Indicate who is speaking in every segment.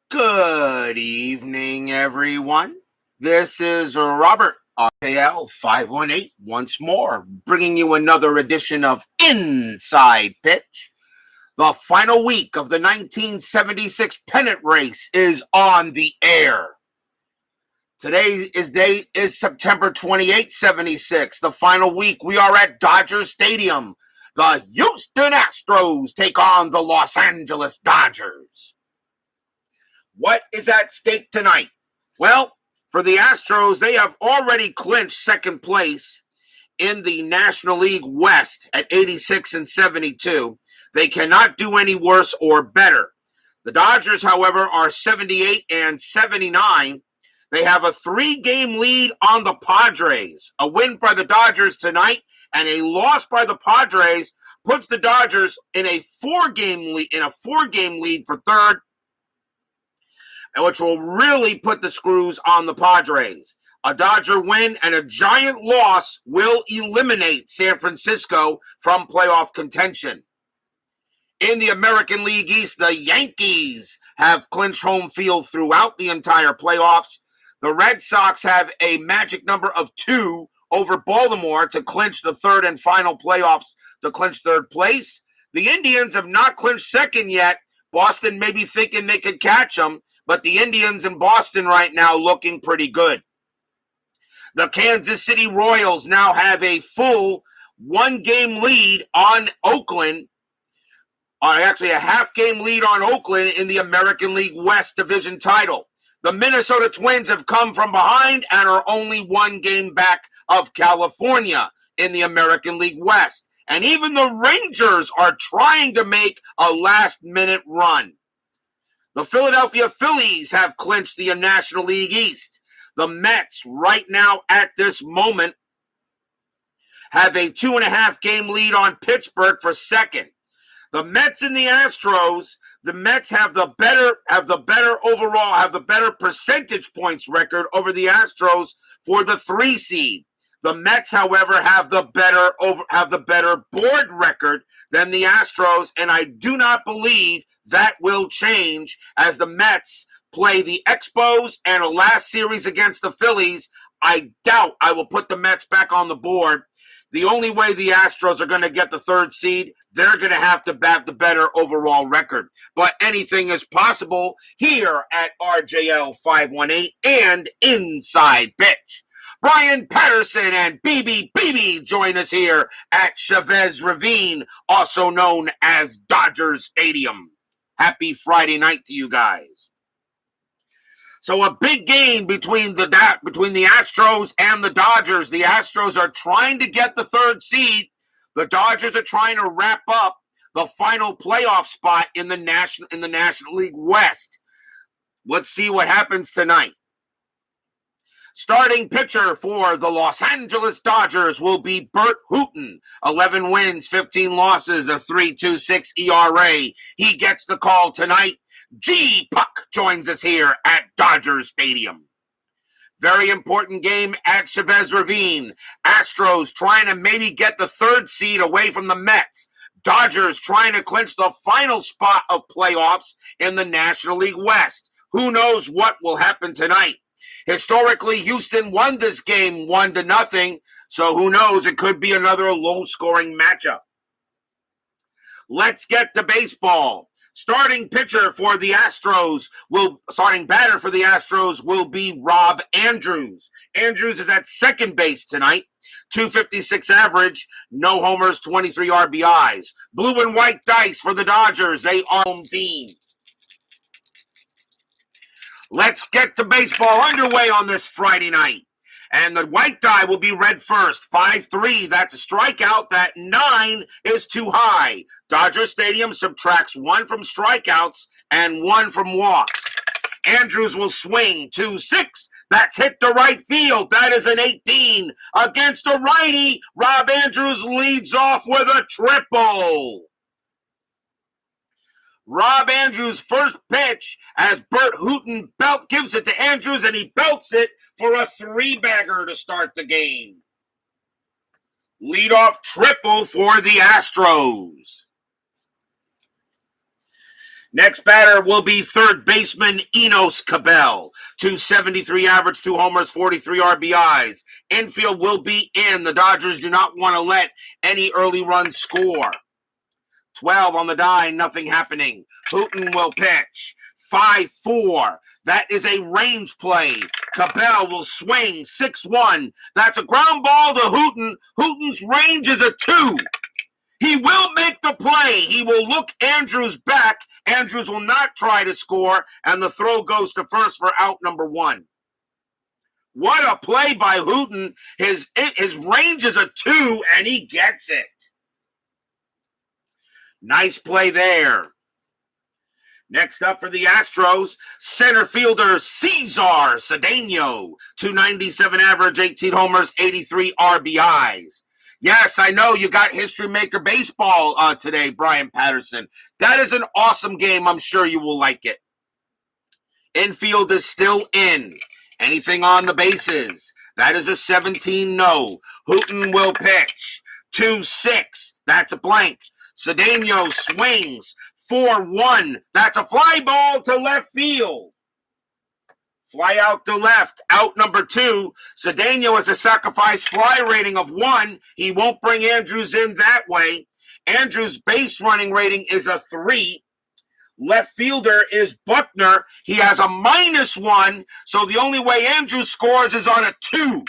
Speaker 1: Good evening, everyone. This is Robert, RKL 518, once more, bringing you another edition of Inside Pitch. The final week of the 1976 Pennant race is on the air. Today is September 28, 76. The final week, we are at Dodger Stadium. The Houston Astros take on the Los Angeles Dodgers. What is at stake tonight? Well, for the Astros, they have already clinched second place in the National League West at 86 and 72. They cannot do any worse or better. The Dodgers, however, are 78 and 79. They have a 3-game lead on the Padres. A win by the Dodgers tonight and a loss by the Padres puts the Dodgers in a 4-game lead for third, which will really put the screws on the Padres. A Dodger win and a giant loss will eliminate San Francisco from playoff contention. In the American League East, the Yankees have clinched home field throughout the entire playoffs. The Red Sox have a magic number of 2 over Baltimore to clinch the third and final playoffs, to clinch third place. The Indians have not clinched second yet. Boston may be thinking they could catch them, but the Indians in Boston right now looking pretty good. The Kansas City Royals now have a full 1-game lead on Oakland, actually a half-game lead on Oakland in the American League West Division title. The Minnesota Twins have come from behind and are only 1 game back of California in the American League West. And even the Rangers are trying to make a last-minute run. The Philadelphia Phillies have clinched the National League East. The Mets, right now at this moment, have a 2.5-game lead on Pittsburgh for second. The Mets and the Astros, the Mets have the better percentage points record over the Astros for the 3 seed. The Mets, however, have the better board record than the Astros, and I do not believe that will change as the Mets play the Expos and a last series against the Phillies. I doubt I will put the Mets back on the board. The only way the Astros are going to get the 3rd seed, they're going to have to have the better overall record. But anything is possible here at RJL 518 and Inside Pitch. Brian Patterson and BB join us here at Chavez Ravine, also known as Dodger Stadium. Happy Friday night to you guys. So a big game between the Astros and the Dodgers. The Astros are trying to get the 3rd seed. The Dodgers are trying to wrap up the final playoff spot in the National League West. Let's see what happens tonight. Starting pitcher for the Los Angeles Dodgers will be Burt Hooton. 11 wins, 15 losses, a 3.26 ERA. He gets the call tonight. G-Puck joins us here at Dodger Stadium. Very important game at Chavez Ravine. Astros trying to maybe get the 3rd seed away from the Mets. Dodgers trying to clinch the final spot of playoffs in the National League West. Who knows what will happen tonight? Historically, Houston won this game 1-0, so who knows? It could be another low-scoring matchup. Let's get to baseball. Starting batter for the Astros will be Rob Andrews. Andrews is at second base tonight. 256 average, no homers, 23 RBIs. Blue and white dice for the Dodgers. They are home team. Let's get to baseball underway on this Friday night. And the white die will be red first. 5-3, that's a strikeout. That 9 is too high. Dodger Stadium subtracts 1 from strikeouts and 1 from walks. Andrews will swing 2-6. That's hit to right field. That is an 18. Against a righty, Rob Andrews leads off with a triple. Rob Andrews' first pitch as Burt Hooton gives it to Andrews, and he belts it for a 3-bagger to start the game. Leadoff triple for the Astros. Next batter will be third baseman Enos Cabell. 273 average, 2 homers, 43 RBIs. Infield will be in. The Dodgers do not want to let any early runs score. 12 on the die, nothing happening. Hooton will pitch. 5-4. That is a range play. Cabell will swing. 6-1. That's a ground ball to Hooton. Hooton's range is a 2. He will make the play. He will look Andrews back. Andrews will not try to score, and the throw goes to first for out number 1. What a play by Hooton. His range is a 2, and he gets it. Nice play there. Next up for the Astros, center fielder Cesar Cedeno. 297 average, 18 homers, 83 RBIs. Yes, I know you got History Maker Baseball today, Brian Patterson. That is an awesome game. I'm sure you will like it. Infield is still in. Anything on the bases? That is a 17-no. Hooton will pitch. 2-6. That's a blank. Cedeno swings. 4-1. That's a fly ball to left field. Fly out to left. Out number 2. Cedeno has a sacrifice fly rating of 1. He won't bring Andrews in that way. Andrews' base running rating is a 3. Left fielder is Buckner. He has a -1. So the only way Andrews scores is on a 2.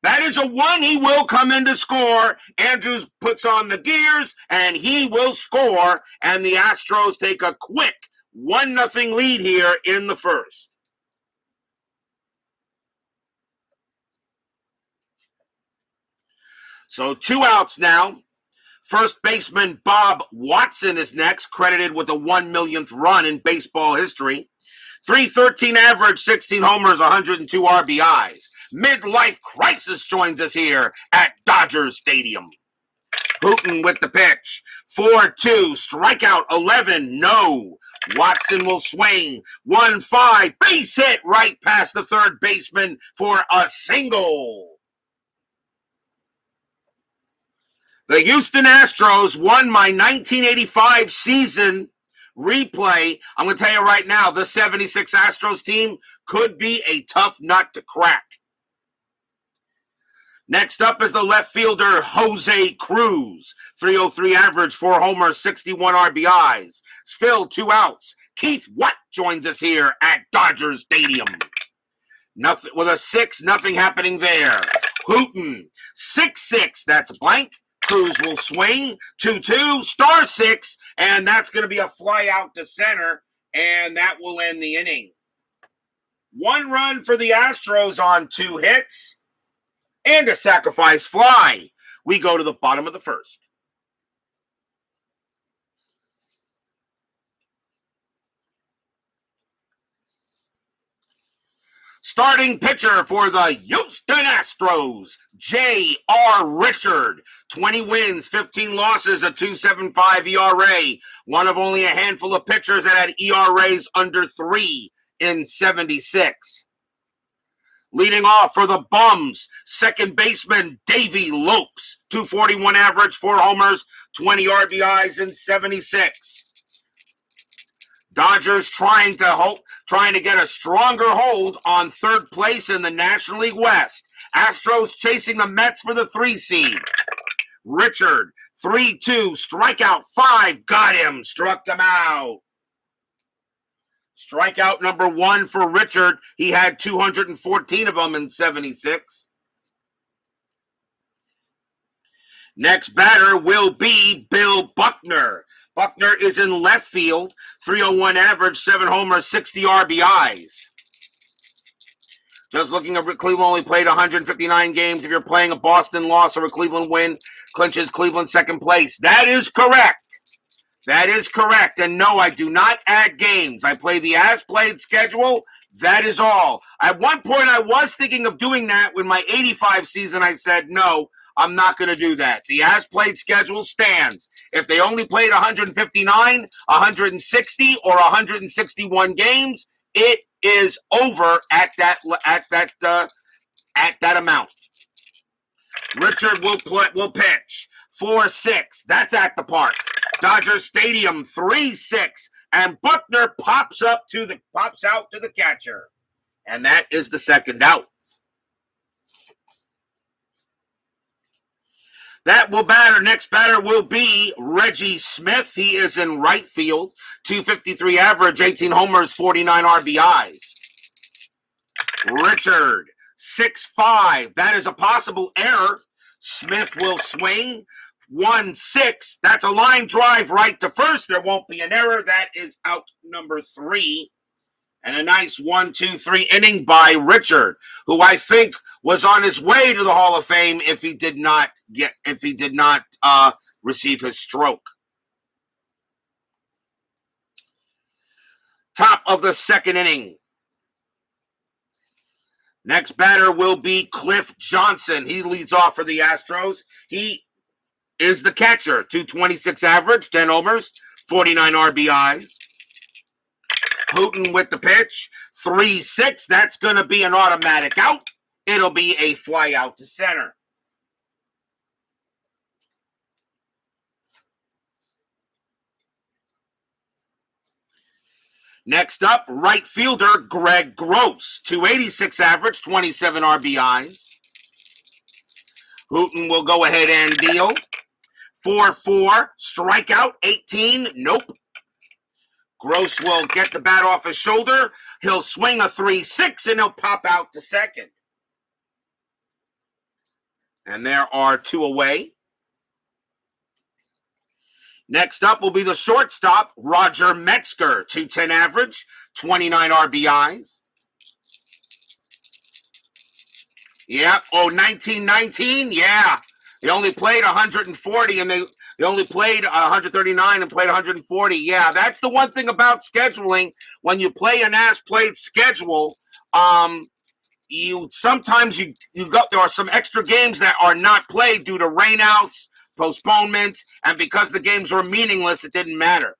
Speaker 1: That is a 1. He will come in to score. Andrews puts on the gears, and he will score. And the Astros take a quick 1-0 lead here in the first. So 2 outs now. First baseman Bob Watson is next, credited with the 1 millionth run in baseball history. 313 average, 16 homers, 102 RBIs. Midlife crisis joins us here at Dodger Stadium. Hooton with the pitch. 4-2, strikeout 11, no. Watson will swing. 1-5, base hit right past the third baseman for a single. The Houston Astros won my 1985 season replay. I'm going to tell you right now, the 76 Astros team could be a tough nut to crack. Next up is the left fielder, Jose Cruz. 303 average, 4 homers, 61 RBIs. Still 2 outs. Keith Watt joins us here at Dodger Stadium. Nothing with a 6, nothing happening there. Hooton, 6-6, that's blank. Cruz will swing. 2-2, star 6, and that's going to be a fly out to center, and that will end the inning. 1 run for the Astros on 2 hits, and a sacrifice fly. We go to the bottom of the first. Starting pitcher for the Houston Astros, J.R. Richard. 20 wins, 15 losses, a 2.75 ERA. One of only a handful of pitchers that had ERAs under 3 in 76. Leading off for the Bums, second baseman Davey Lopes. 241 average, 4 homers, 20 RBIs in 76. Dodgers trying to get a stronger hold on third place in the National League West. Astros chasing the Mets for the 3 seed. Richard, 3-2, strikeout 5, got him, struck them out. Strikeout number 1 for Richard. He had 214 of them in 76. Next batter will be Bill Buckner. Buckner is in left field, 301 average, 7 homers, 60 RBIs. Just looking at Cleveland only played 159 games. If you're playing a Boston loss or a Cleveland win, clinches Cleveland second place. That is correct. That is correct. And no, I do not add games. I play the as-played schedule. That is all. At one point, I was thinking of doing that. With my 85 season, I said, no, I'm not going to do that. The as-played schedule stands. If they only played 159, 160, or 161 games, it is over at that amount. Richard will pitch. 4-6. That's at the park. Dodger Stadium, 3-6 and Buckner pops out to the catcher. And that is the second out. That will batter. Next batter will be Reggie Smith. He is in right field. 253 average, 18 homers, 49 RBIs. Richard, 6'5". That is a possible error. Smith will swing. 1-6. That's a line drive right to first. There won't be an error. That is out number 3. And a nice 1-2-3 inning by Richard, who I think was on his way to the Hall of Fame if he did not receive his stroke. Top of the second inning. Next batter will be Cliff Johnson. He leads off for the Astros. He is the catcher. 226 average, 10 homers, 49 RBIs. Hooton with the pitch. 3-6. That's going to be an automatic out. It'll be a fly out to center. Next up, right fielder Greg Gross. 286 average, 27 RBIs. Hooton will go ahead and deal. 4-4. Strikeout, 18. Nope. Gross will get the bat off his shoulder. He'll swing a 3-6 and he'll pop out to second. And there are 2 away. Next up will be the shortstop, Roger Metzger. 210 average, 29 RBIs. Yeah. 1919. Yeah. They only played 140 and they only played 139 and played 140. Yeah, that's the one thing about scheduling. When you play an as-played schedule, there are some extra games that are not played due to rainouts, postponements, and because the games were meaningless, it didn't matter.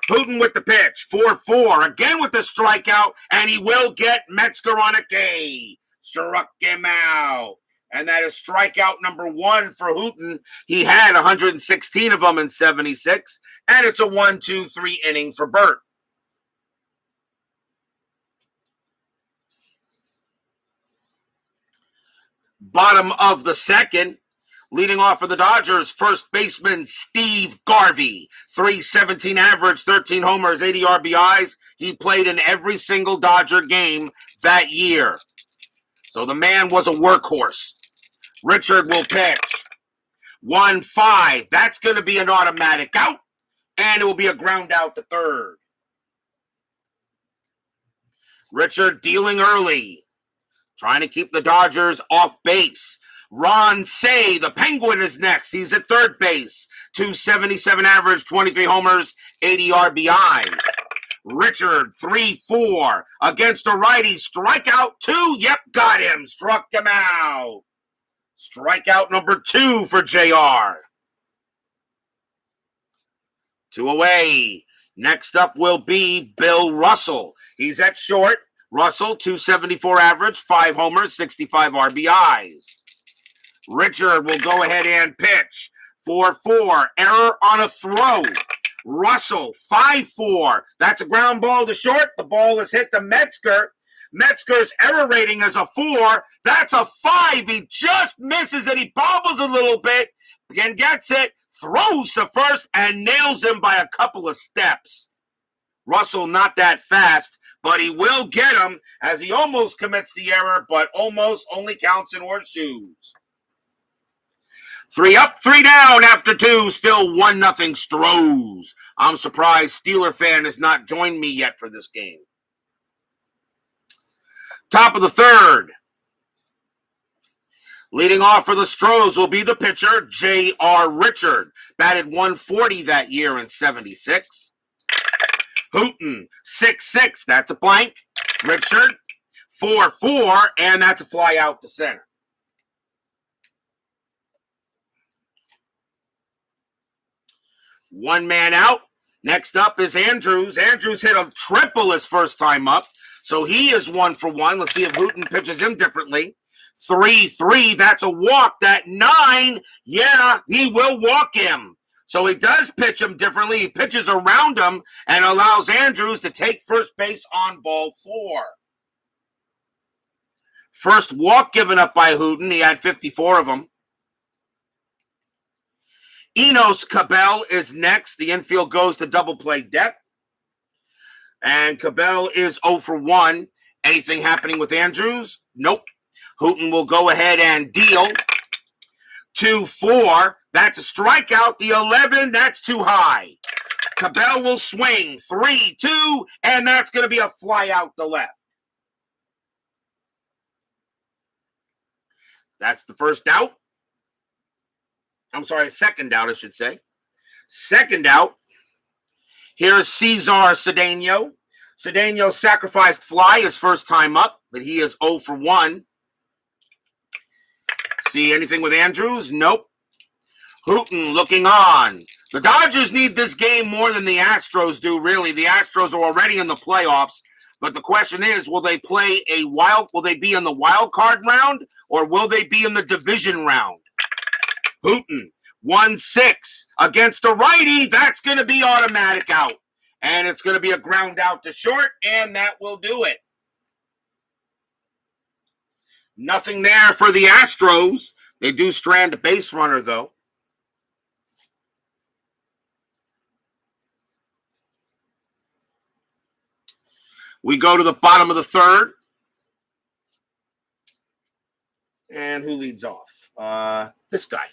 Speaker 1: Hooton with the pitch, 4-4, again with the strikeout, and he will get Metzger on a K. Struck him out. And that is strikeout number 1 for Hooton. He had 116 of them in 76. And it's a 1-2-3 inning for Burt. Bottom of the second. Leading off for the Dodgers, first baseman Steve Garvey. 317 average, 13 homers, 80 RBIs. He played in every single Dodger game that year. So the man was a workhorse. Richard will pitch. 1-5. That's going to be an automatic out, and it will be a ground out to third. Richard dealing early, trying to keep the Dodgers off base. Ron Say, the Penguin, is next. He's at third base. 277 average, 23 homers, 80 RBIs. Richard, 3-4. Against a righty, strikeout 2. Yep, got him. Struck him out. Strikeout number 2 for JR. 2 away. Next up will be Bill Russell. He's at short. Russell, 274 average, 5 homers, 65 RBIs. Richard will go ahead and pitch. 4-4. Error on a throw. Russell, 5-4. That's a ground ball to short. The ball is hit to Metzger. Metzger's error rating is a 4. That's a 5. He just misses it. He bobbles a little bit and gets it, throws to first, and nails him by a couple of steps. Russell not that fast, but he will get him as he almost commits the error, but almost only counts in horseshoes. 3 up, 3 down after 2. Still 1-0 Stros. I'm surprised Steeler fan has not joined me yet for this game. Top of the third. Leading off for the Stros will be the pitcher, J.R. Richard. Batted 140 that year in 76. Hooton, 6-6. That's a blank. Richard, 4-4. And that's a fly out to center. One man out. Next up is Andrews. Andrews hit a triple his first time up, so he is 1 for 1. Let's see if Hooton pitches him differently. 3-3. That's a walk. That 9, yeah, he will walk him. So he does pitch him differently. He pitches around him and allows Andrews to take first base on ball 4. First walk given up by Hooton. He had 54 of them. Enos Cabell is next. The infield goes to double play depth. And Cabell is 0 for 1. Anything happening with Andrews? Nope. Hooton will go ahead and deal. 2-4. That's a strikeout. The 11, that's too high. Cabell will swing. 3-2, and that's going to be a fly out to left. That's the first out. I'm sorry, second out, I should say. Second out. Here's Cesar Cedeno. Cedeno sacrificed fly his first time up, but he is 0 for 1. See anything with Andrews? Nope. Hooton looking on. The Dodgers need this game more than the Astros do, really. The Astros are already in the playoffs. But the question is, will they be in the wild card round, or will they be in the division round? Hooton, 1-6 against a righty. That's going to be automatic out. And it's going to be a ground out to short, and that will do it. Nothing there for the Astros. They do strand a base runner, though. We go to the bottom of the third. And who leads off? This guy.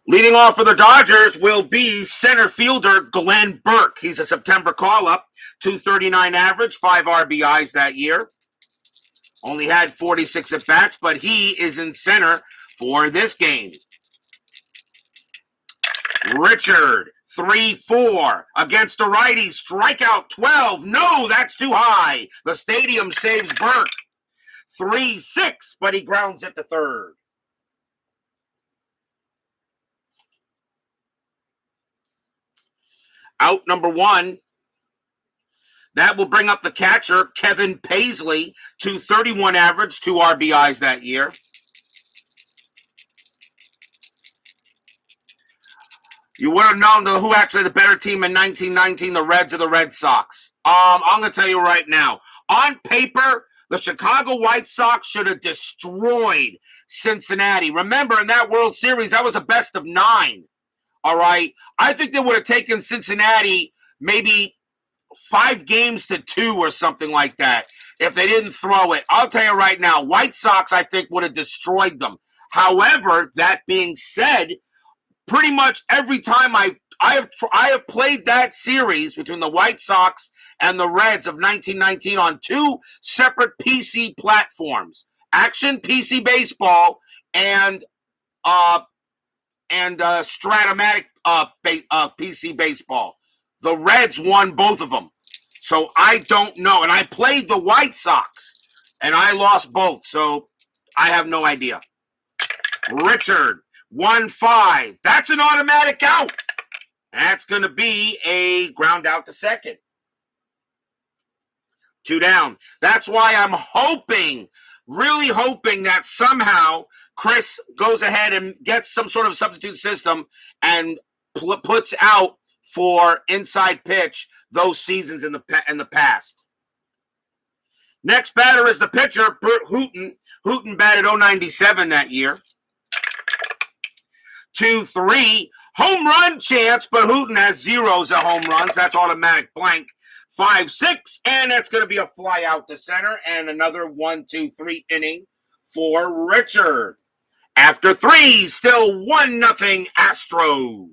Speaker 1: Leading off for the Dodgers will be center fielder Glenn Burt. He's a September call-up, 239 average, 5 RBIs that year. Only had 46 at-bats, but he is in center for this game. Richard, 3-4 against a righty, strikeout 12. No, that's too high. The stadium saves Burt. 3-6, but he grounds it to third. Out number 1. That will bring up the catcher, Kevin Paisley, 231 average, 2 RBIs that year. You would have known who actually the better team in 1919, the Reds or the Red Sox. I'm going to tell you right now. On paper, the Chicago White Sox should have destroyed Cincinnati. Remember, in that World Series, that was a best of 9. All right. I think they would have taken Cincinnati maybe 5-2 or something like that if they didn't throw it. I'll tell you right now, White Sox, I think, would have destroyed them. However, that being said, pretty much every time I have played that series between the White Sox and the Reds of 1919 on 2 separate PC platforms, Action PC Baseball and Stratomatic PC Baseball. The Reds won both of them. So I don't know. And I played the White Sox, and I lost both. So I have no idea. Richard, 1-5. That's an automatic out. That's going to be a ground out to second. 2 down. That's why I'm hoping, really hoping that somehow Chris goes ahead and gets some sort of substitute system and puts out for inside pitch those seasons in the past. Next batter is the pitcher, Burt Hooton. Hooton batted .097 that year. 2-3. Home run chance, but Hooton has 0s at home runs. That's automatic blank. 5-6, and that's going to be a fly out to center and another 1-2-3 inning for Richard. After 3, still 1-0 Astros.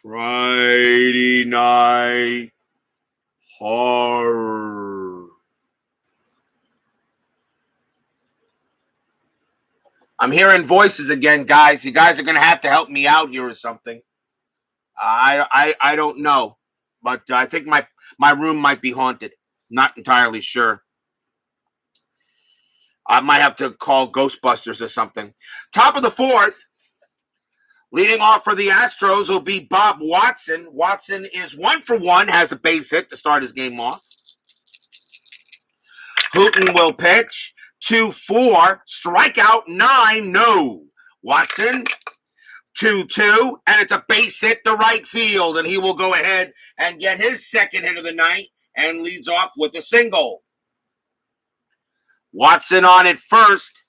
Speaker 1: Friday night horror. I'm hearing voices again, guys. You guys are going to have to help me out here or something. I don't know, but I think my room might be haunted. Not entirely sure. I might have to call Ghostbusters or something. Top of the 4th. Leading off for the Astros will be Bob Watson. Watson is 1 for 1, has a base hit to start his game off. Hooton will pitch. 2-4, strikeout 9, no. Watson, 2-2, and it's a base hit to right field, and he will go ahead and get his second hit of the night and leads off with a single. Watson on at first.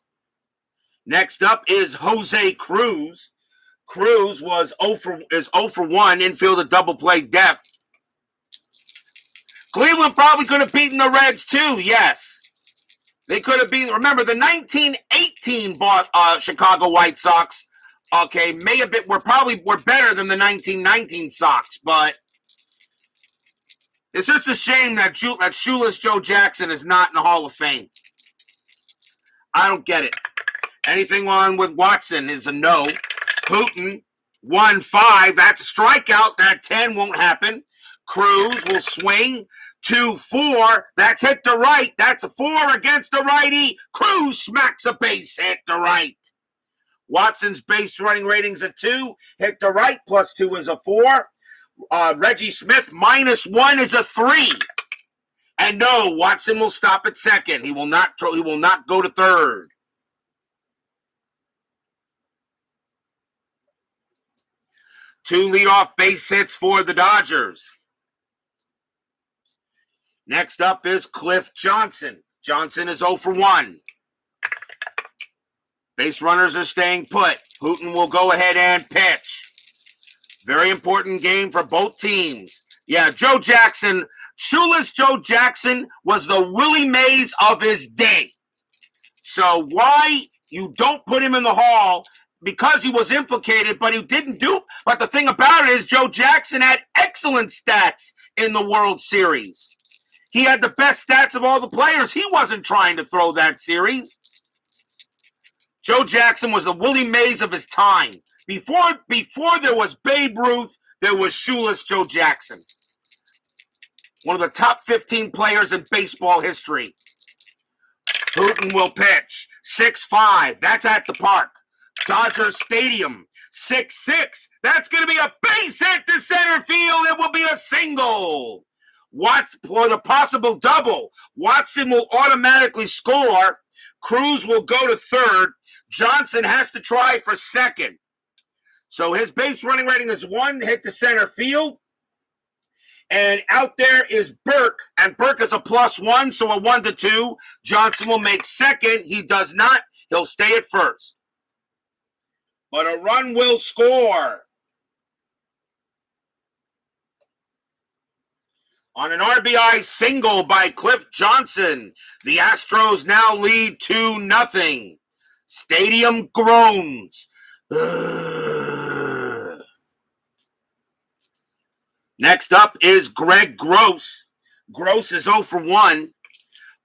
Speaker 1: Next up is Jose Cruz. Cruz is 0 for 1, infield a double play deft. Cleveland probably could have beaten the Reds too, yes. They could have beaten, remember the 1918 Chicago White Sox, okay, may have been, were better than the 1919 Sox, but it's just a shame that shoeless Joe Jackson is not in the Hall of Fame. I don't get it. Anything on with Watson is a no. Hooton, 1-5. That's a strikeout. That 10 won't happen. Cruz will swing. 2-4. That's hit to right. That's a 4 against the righty. Cruz smacks a base hit to right. Watson's base running rating's a 2. Hit to right plus 2 is a 4. Reggie Smith -1 is a 3. And no, Watson will stop at second. He will not go to third. Two leadoff base hits for the Dodgers. Next up is Cliff Johnson. Johnson is 0 for 1. Base runners are staying put. Hooton will go ahead and pitch. Very important game for both teams. Yeah, Joe Jackson, shoeless Joe Jackson was the Willie Mays of his day. So why you don't put him in the Hall? Because he was implicated, but he didn't do. But the thing about it is Joe Jackson had excellent stats in the World Series. He had the best stats of all the players. He wasn't trying to throw that series. Joe Jackson was the Willie Mays of his time. Before there was Babe Ruth, there was shoeless Joe Jackson. One of the top 15 players in baseball history. Hooton will pitch. 6-5. That's at the park. Dodger Stadium. 6-6. That's going to be a base hit to center field. It will be a single. For the possible double, Watson will automatically score. Cruz will go to third. Johnson has to try for second. So his base running rating is 1 hit to center field. And out there is Burt. And Burt is a +1, so a 1-2. Johnson will make second. He does not. He'll stay at first. But a run will score. On an RBI single by Cliff Johnson, the Astros now lead 2-0. Stadium groans. Next up is Greg Gross. Gross is 0 for 1.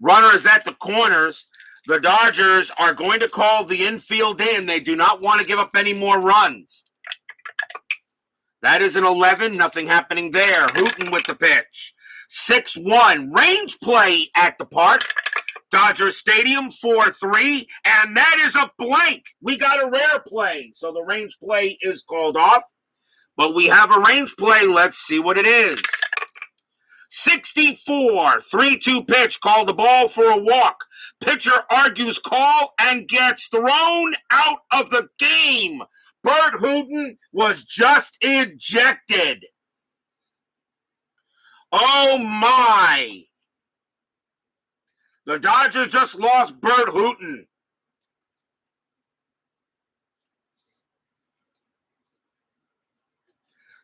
Speaker 1: Runner is at the corners. The Dodgers are going to call the infield in. They do not want to give up any more runs. That is an 11. Nothing happening there. Hooton with the pitch. 6-1. Range play at the park. Dodger Stadium 4-3. And that is a blank. We got a rare play. So the range play is called off. But we have a range play. Let's see what it is. 64. 3-2 pitch. Called the ball for a walk. Pitcher argues call and gets thrown out of the game. Burt Hooton was just ejected. Oh my. The Dodgers just lost Burt Hooton.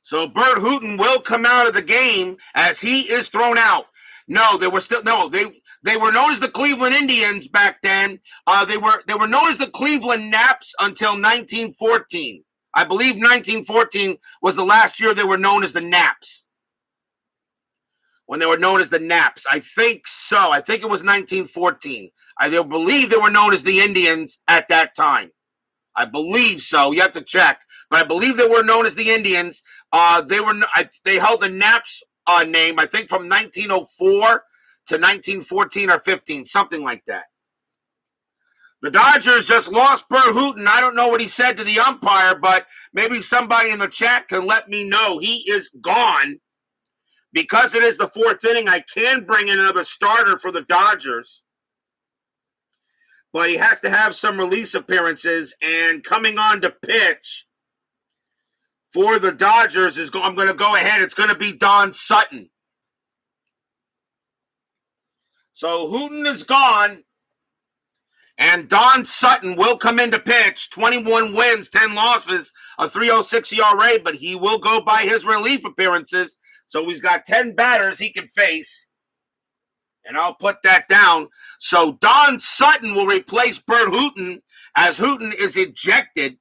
Speaker 1: So Burt Hooton will come out of the game as he is thrown out. No, they were known as the Cleveland Indians back then. They were known as the Cleveland Naps until 1914. I believe 1914 was the last year they were known as the Naps. When they were known as the Naps. I think so. I think it was 1914. I believe they were known as the Indians at that time. I believe so. You have to check. But I believe they were known as the Indians. They held the Naps name, I think, from 1904 to 1914 or 15, something like that. The Dodgers just lost Burt Hooton. I don't know what he said to the umpire, but maybe somebody in the chat can let me know. He is gone. Because it is the 4th inning, I can bring in another starter for the Dodgers. but he has to have some release appearances. And coming on to pitch for the Dodgers I'm going to go ahead. It's going to be Don Sutton. So Hooton is gone, and Don Sutton will come in to pitch. 21 wins, 10 losses, a 3.06 ERA, but he will go by his relief appearances. So he's got 10 batters he can face. And I'll put that down. So Don Sutton will replace Burt Hooton as Hooton is ejected.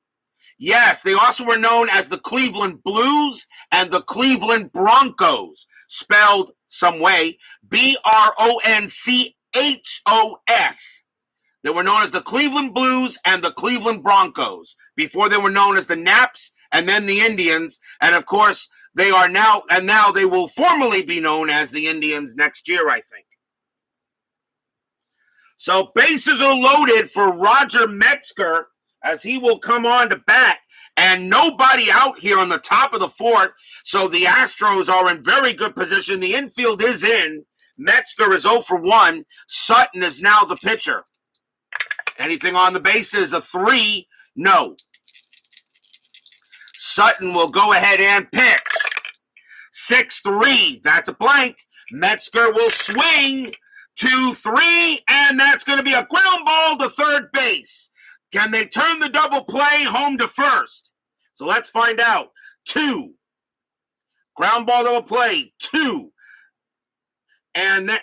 Speaker 1: Yes, they also were known as the Cleveland Blues and the Cleveland Broncos, spelled some way, Bronchos. They were known as the Cleveland Blues and the Cleveland Broncos before they were known as the Naps and then the Indians. And of course, they are now they will formally be known as the Indians next year, I think. So bases are loaded for Roger Metzger as he will come on to bat, and nobody out here on the top of the fourth. So the Astros are in very good position. The infield is in. Metzger is 0 for 1. Sutton is now the pitcher. Anything on the bases? A 3? No. Sutton will go ahead and pitch. 6-3. That's a blank. Metzger will swing. 2-3, and that's going to be a ground ball to third base. Can they turn the double play home to first? So let's find out. 2. Ground ball double play. 2. And that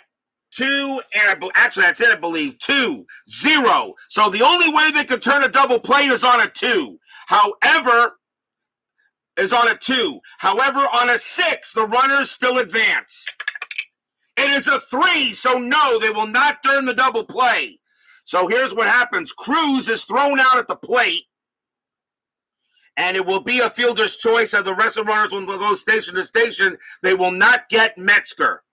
Speaker 1: 2, and actually that's it, I believe. 2-0. So the only way they could turn a double play is on a 2. However, on a 6, the runners still advance. It is a 3, so no, they will not turn the double play. So here's what happens. Cruz is thrown out at the plate, and it will be a fielder's choice, as the rest of the runners will go station to station. They will not get Metzger.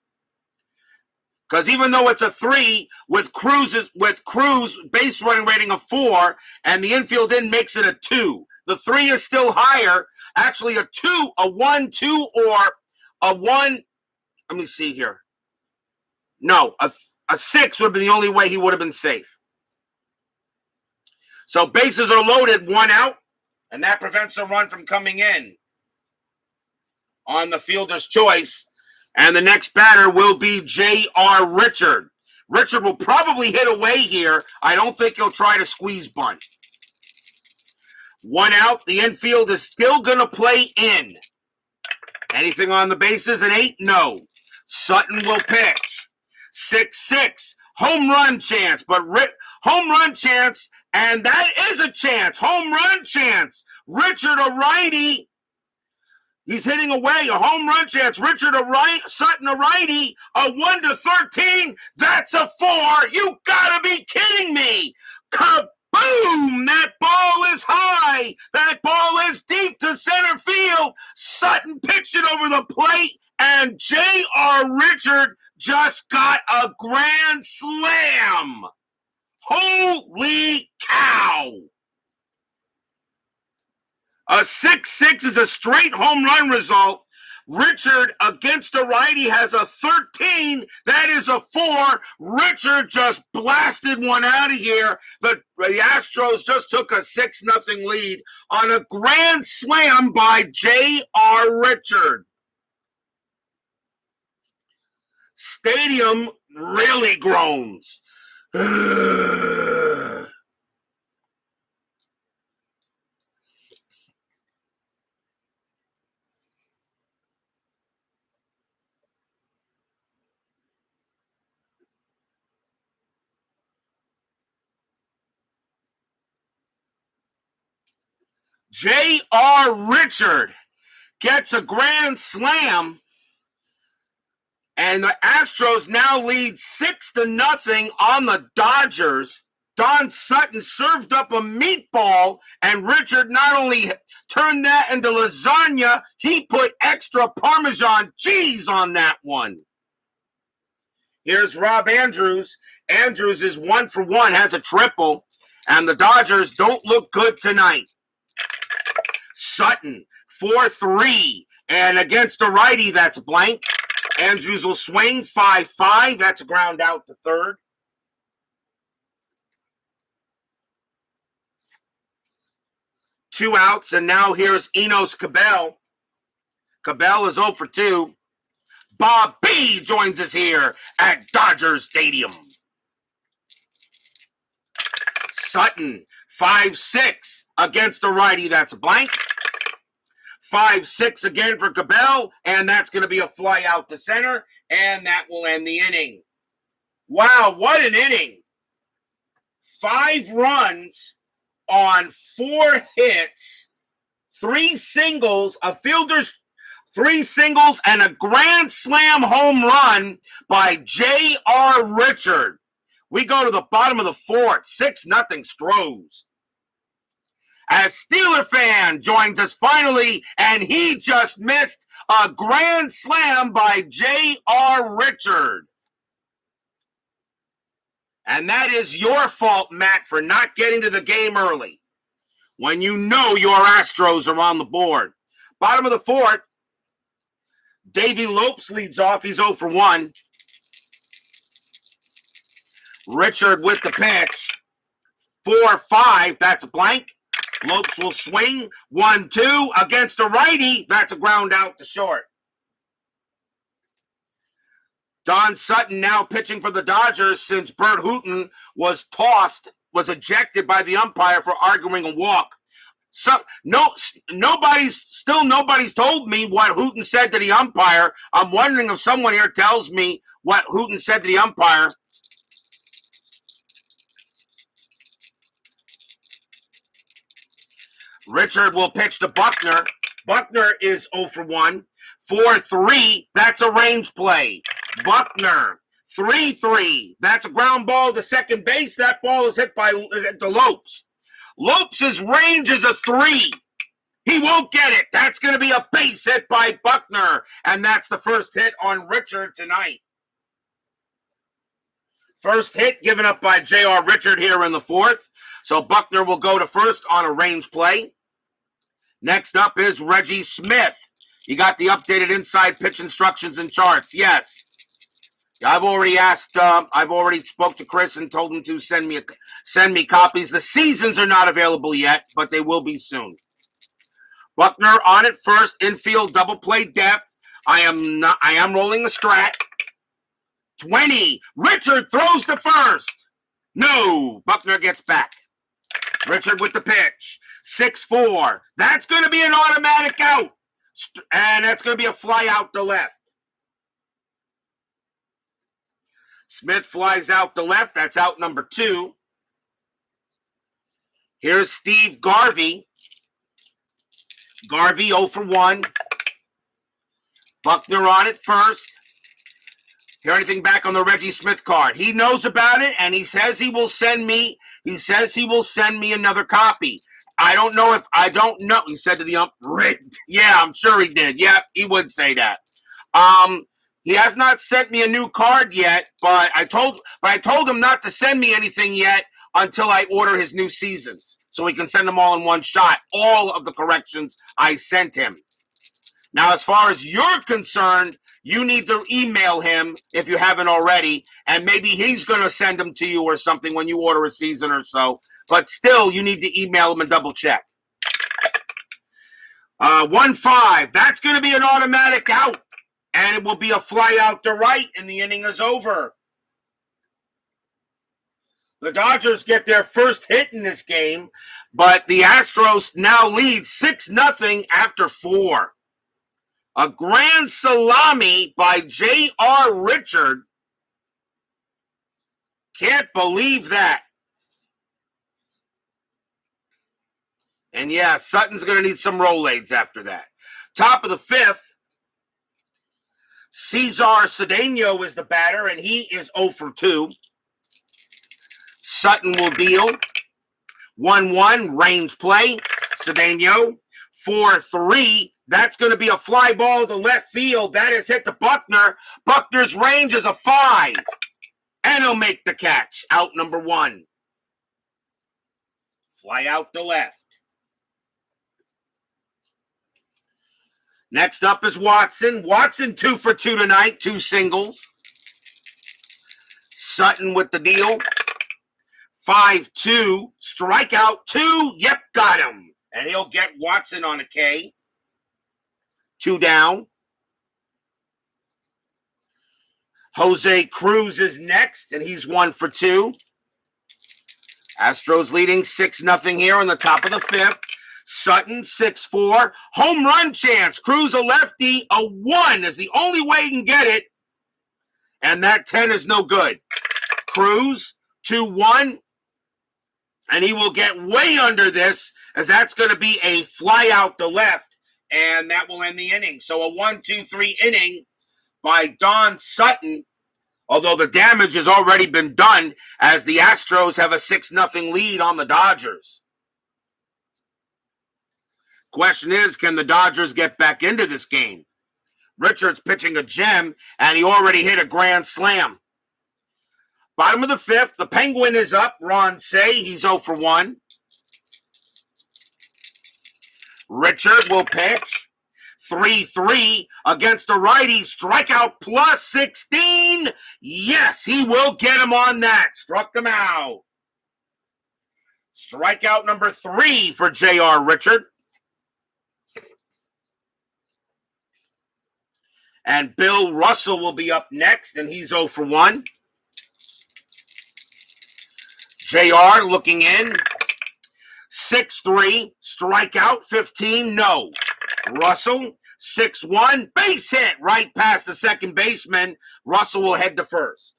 Speaker 1: Because even though it's a 3, with Cruz base running rating of 4, and the infield in makes it a 2. The 3 is still higher. Actually, a 2, a 1, 2, or a 1. Let me see here. No, a 6 would have been the only way he would have been safe. So bases are loaded, 1 out, and that prevents a run from coming in on the fielder's choice. And the next batter will be J.R. Richard. Richard will probably hit away here. I don't think he'll try to squeeze bunt. 1 out. The infield is still going to play in. Anything on the bases? An 8? No. Sutton will pitch. 6-6. Home run chance. But home run chance, and that is a chance. Home run chance. Richard, a righty. He's hitting away. A home run chance. Richard, a right. Sutton, a righty. A 1-13. That's a 4. You gotta be kidding me. Kaboom! That ball is high. That ball is deep to center field. Sutton pitched it over the plate, and J.R. Richard just got a grand slam. Holy cow. A 6-6 is a straight home run result. Richard against a righty has a 13. That is a 4. Richard just blasted one out of here. The Astros just took a 6-0 lead on a grand slam by J.R. Richard. Stadium really groans. J.R. Richard gets a grand slam, and the Astros now lead 6-0 on the Dodgers. Don Sutton served up a meatball, and Richard not only turned that into lasagna, he put extra Parmesan cheese on that one. Here's Rob Andrews. Andrews is 1 for 1, has a triple, and the Dodgers don't look good tonight. Sutton, 4-3, and against a righty, that's blank. Andrews will swing, 5-5, that's a ground out to third. 2 outs, and now here's Enos Cabell. Cabell is 0 for 2. Bob B joins us here at Dodger Stadium. Sutton, 5-6 against a righty. That's blank. 5-6 again for Cabell, and that's going to be a fly out to center, and that will end the inning. Wow, what an inning. 5 runs on 4 hits, 3 singles, a fielder's 3 singles, and a grand slam home run by J.R. Richard. We go to the bottom of the 4th, 6-0 Stros. As Steeler fan joins us finally, and he just missed a grand slam by J.R. Richard. And that is your fault, Matt, for not getting to the game early when you know your Astros are on the board. Bottom of the 4th, Davey Lopes leads off. He's 0 for 1. Richard with the pitch. 4-5. That's a blank. Lopes will swing. 1-2 against a righty. That's a ground out to short. Don Sutton now pitching for the Dodgers since Burt Hooton was ejected by the umpire for arguing a walk. So nobody's told me what Hooton said to the umpire. I'm wondering if someone here tells me what Hooton said to the umpire. Richard will pitch to Buckner. Buckner is 0 for 1. 4-3, that's a range play. Buckner, 3-3, that's a ground ball to second base. That ball is hit by the Lopes. Lopes' range is a 3. He won't get it. That's going to be a base hit by Buckner, and that's the first hit on Richard tonight. First hit given up by J.R. Richard here in the 4th. So Buckner will go to first on a range play. Next up is Reggie Smith. You got the updated inside pitch instructions and charts. Yes. I've already spoke to Chris and told him to send me copies. The seasons are not available yet, but they will be soon. Buckner on at first, infield double play depth. I am rolling the strat. 20. Richard throws to first. No. Buckner gets back. Richard with the pitch. 6-4. That's going to be an automatic out. And that's going to be a fly out to left. Smith flies out to left. That's out number 2. Here's Steve Garvey. Garvey 0 for 1. Buckner on it first. Hear anything back on the Reggie Smith card? He knows about it, and he says he will send me. He says he will send me another copy. I don't know. He said to the ump, rigged. Yeah, I'm sure he did. Yeah, he would say that. He has not sent me a new card yet, but I told him not to send me anything yet until I order his new seasons, so we can send them all in one shot. All of the corrections I sent him. Now, as far as you're concerned, you need to email him if you haven't already, and maybe he's going to send them to you or something when you order a season or so. But still, you need to email him and double check. 1-5. That's going to be an automatic out, and it will be a fly out to right, and the inning is over. The Dodgers get their first hit in this game, but the Astros now lead 6-0 after 4. A grand salami by J.R. Richard. Can't believe that. And yeah, Sutton's going to need some Rolaids after that. Top of the 5th, Cesar Cedeno is the batter, and he is 0 for 2. Sutton will deal. 1-1, range play. Cedeno, 4-3. That's going to be a fly ball to left field. That is hit to Buckner. Buckner's range is a 5. And he'll make the catch. Out number 1. Fly out to left. Next up is Watson. Watson 2 for 2 tonight. 2 singles. Sutton with the deal. 5-2. Strikeout 2. Yep, got him. And he'll get Watson on a K. 2 down. Jose Cruz is next, and he's 1 for 2. Astros leading 6-0 here on the top of the 5th. Sutton, 6-4. Home run chance. Cruz, a lefty. A 1 is the only way he can get it. And that 10 is no good. Cruz, 2-1. And he will get way under this, as that's going to be a fly out to left. And that will end the inning. So a 1-2-3 inning by Don Sutton. Although the damage has already been done, as the Astros have a 6-0 lead on the Dodgers. Question is, can the Dodgers get back into this game? Richards pitching a gem, and he already hit a grand slam. Bottom of the 5th, the Penguin is up. Ron Say, he's 0 for 1. Richard will pitch. 3-3 against a righty. Strikeout plus 16. Yes, he will get him on that. Struck him out. Strikeout number 3 for J.R. Richard. And Bill Russell will be up next, and he's 0 for 1. J.R. looking in. 6-3, strikeout, 15, no. Russell, 6-1, base hit right past the second baseman. Russell will head to first.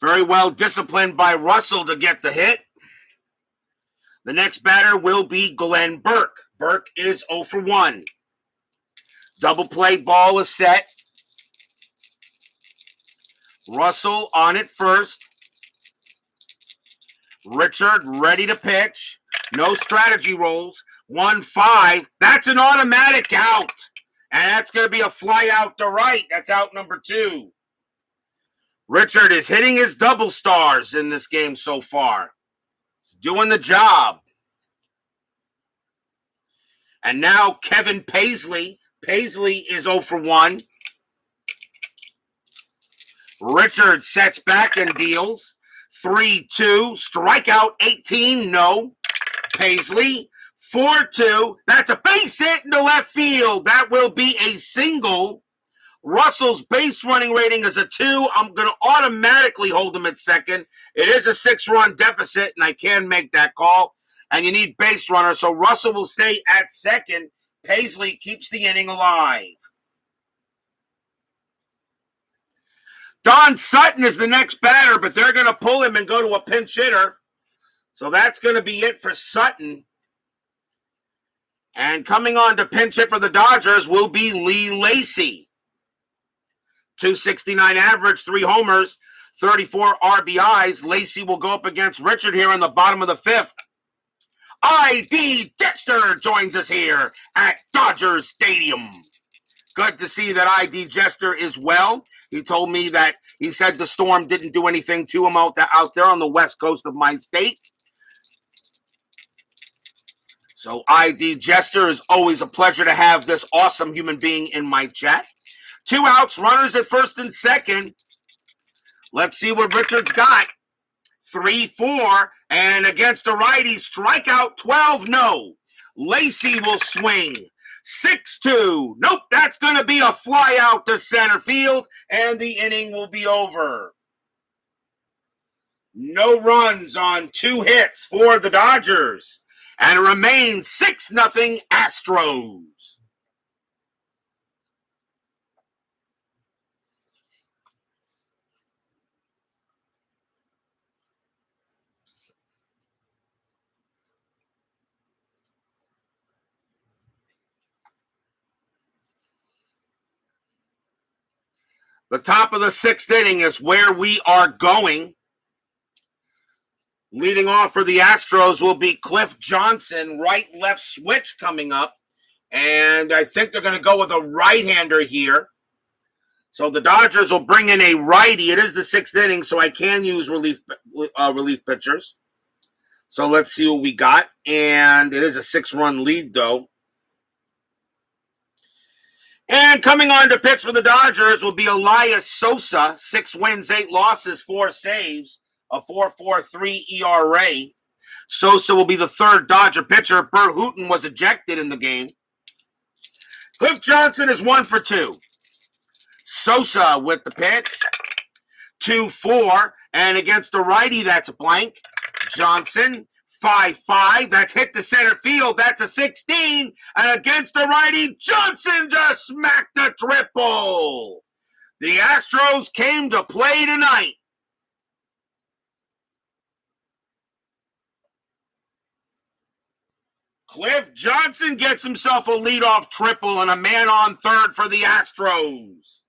Speaker 1: Very well disciplined by Russell to get the hit. The next batter will be Glenn Burke. Burke is 0 for 1. Double play ball is set. Russell on it first. Richard ready to pitch. No strategy rolls. 1-5. That's an automatic out. And that's going to be a fly out to right. That's out number 2. Richard is hitting his double stars in this game so far. He's doing the job. And now Kevin Paisley. Paisley is 0 for 1. Richard sets back and deals. 3-2, strikeout 18, no. Paisley, 4-2. That's a base hit into left field. That will be a single. Russell's base running rating is a 2. I'm going to automatically hold him at second. It is a 6-run deficit, and I can make that call. And you need base runner, so Russell will stay at second. Paisley keeps the inning alive. Don Sutton is the next batter, but they're going to pull him and go to a pinch hitter. So that's going to be it for Sutton. And coming on to pinch hit for the Dodgers will be Lee Lacy. 269 average, 3 homers, 34 RBIs. Lacy will go up against Richard here in the bottom of the 5th. I.D. Jester joins us here at Dodger Stadium. Good to see that I.D. Jester is well. He told me that he said the storm didn't do anything to him out there on the west coast of my state. So I.D. Jester, is always a pleasure to have this awesome human being in my chat. 2 outs, runners at first and second. Let's see what Richard's got. 3-4, and against a righty, strikeout 12, no. Lacy will swing. 6-2. Nope, that's going to be a fly out to center field, and the inning will be over. No runs on 2 hits for the Dodgers, and it remains 6-0 Astros. The top of the 6th inning is where we are going. Leading off for the Astros will be Cliff Johnson, right-left switch coming up. And I think they're going to go with a right-hander here. So the Dodgers will bring in a righty. It is the 6th inning, so I can use relief pitchers. So let's see what we got. And it is a 6-run lead, though. And coming on to pitch for the Dodgers will be Elias Sosa. 6 wins, 8 losses, 4 saves. a 4.43 ERA. Sosa will be the third Dodger pitcher. Burt Hooton was ejected in the game. Cliff Johnson is 1 for 2. Sosa with the pitch. 2-4. And against the righty, that's a blank. Johnson, 5-5. That's hit to center field. That's a 16. And against the righty, Johnson just smacked a triple. The Astros came to play tonight. Cliff Johnson gets himself a leadoff triple and a man on third for the Astros.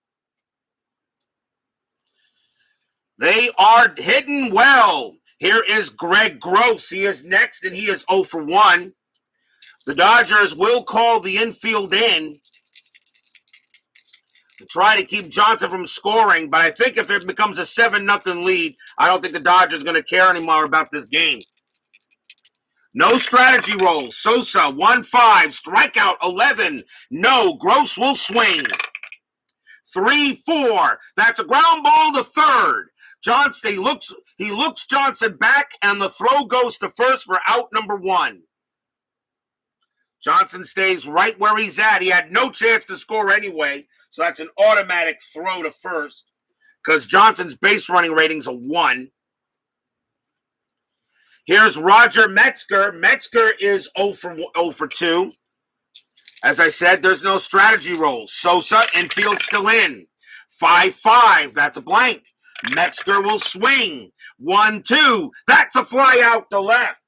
Speaker 1: They are hitting well. Here is Greg Gross. He is next, and he is 0 for 1. The Dodgers will call the infield in to try to keep Johnson from scoring, but I think if it becomes a 7-0 lead, I don't think the Dodgers are going to care anymore about this game. No strategy roll. Sosa, 1-5. Strikeout, 11. No. Gross will swing. 3-4. That's a ground ball to third. Johnson, he looks Johnson back, and the throw goes to first for out number 1. Johnson stays right where he's at. He had no chance to score anyway, so that's an automatic throw to first because Johnson's base running rating's a 1. Here's Roger Metzger. Metzger is 0 for 2. As I said, there's no strategy roll. Sosa, infield still in. 5-5. That's a blank. Metzger will swing. 1-2. That's a fly out to left.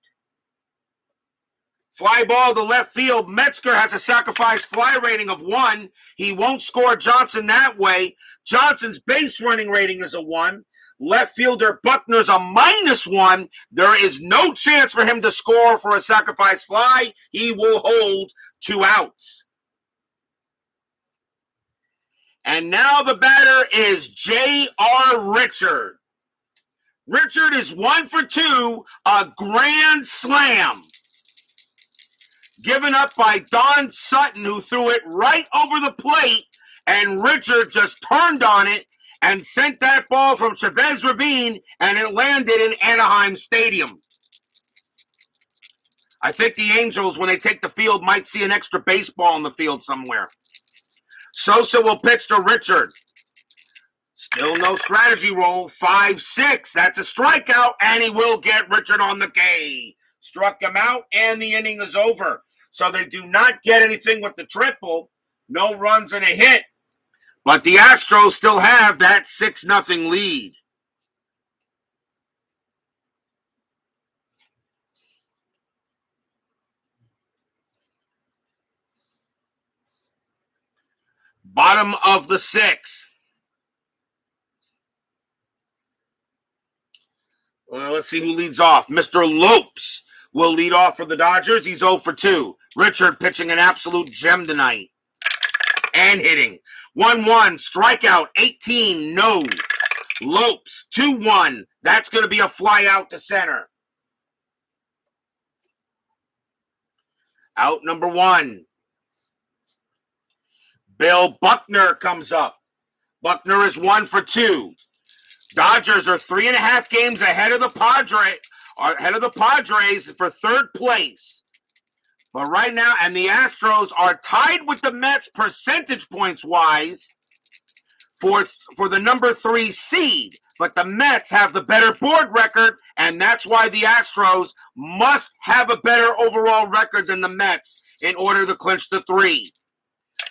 Speaker 1: Fly ball to left field. Metzger has a sacrifice fly rating of 1. He won't score Johnson that way. Johnson's base running rating is a 1. Left fielder Buckner's a -1. There is no chance for him to score for a sacrifice fly. He will hold 2 outs. And now the batter is J.R. Richard. Richard is 1 for 2, a grand slam. Given up by Don Sutton, who threw it right over the plate, and Richard just turned on it and sent that ball from Chavez Ravine, and it landed in Anaheim Stadium. I think the Angels, when they take the field, might see an extra baseball in the field somewhere. Sosa will pitch to Richard. Still no strategy roll. 5-6. That's a strikeout, and he will get Richard on the K. Struck him out, and the inning is over. So they do not get anything with the triple. No runs and a hit. But the Astros still have that 6-0 lead. Bottom of the 6th. Let's see who leads off. Mr. Lopes will lead off for the Dodgers. He's 0 for 2. Richard pitching an absolute gem tonight. And hitting. 1-1. Strikeout. 18. No. Lopes. 2-1. That's going to be a fly out to center. Out number 1. Bill Buckner comes up. Buckner is 1 for 2. Dodgers are 3.5 games ahead of the Padres for third place. But right now, and the Astros are tied with the Mets percentage points wise for the number 3 seed. But the Mets have the better board record, and that's why the Astros must have a better overall record than the Mets in order to clinch the 3.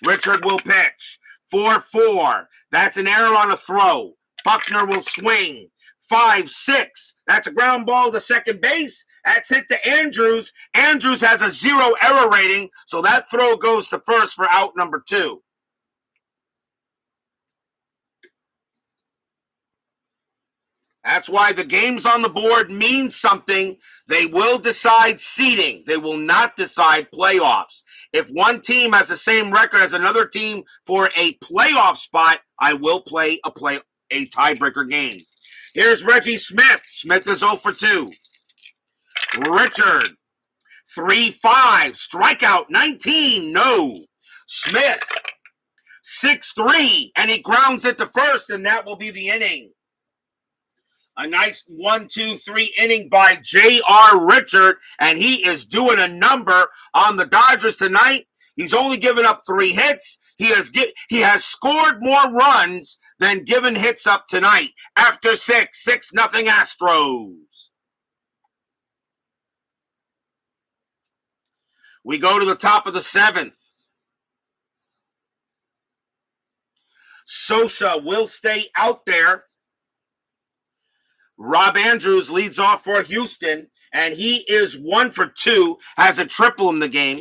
Speaker 1: Richard will pitch. 4-4. That's an error on a throw. Buckner will swing. 5-6. That's a ground ball to second base. That's hit to Andrews. Andrews has a 0 error rating, so that throw goes to first for out number 2. That's why the games on the board mean something. They will decide seeding. They will not decide playoffs. If one team has the same record as another team for a playoff spot, I will play a tiebreaker game. Here's Reggie Smith. Smith is 0 for 2. Richard, 3-5. Strikeout, 19. No. Smith, 6-3. And he grounds it to first, and that will be the inning. A nice 1-2-3 inning by J.R. Richard, and he is doing a number on the Dodgers tonight. He's only given up 3 hits. He has scored more runs than given hits up tonight. After 6-0 Astros. We go to the top of the 7th. Sosa will stay out there. Rob Andrews leads off for Houston, and he is 1 for 2, has a triple in the game.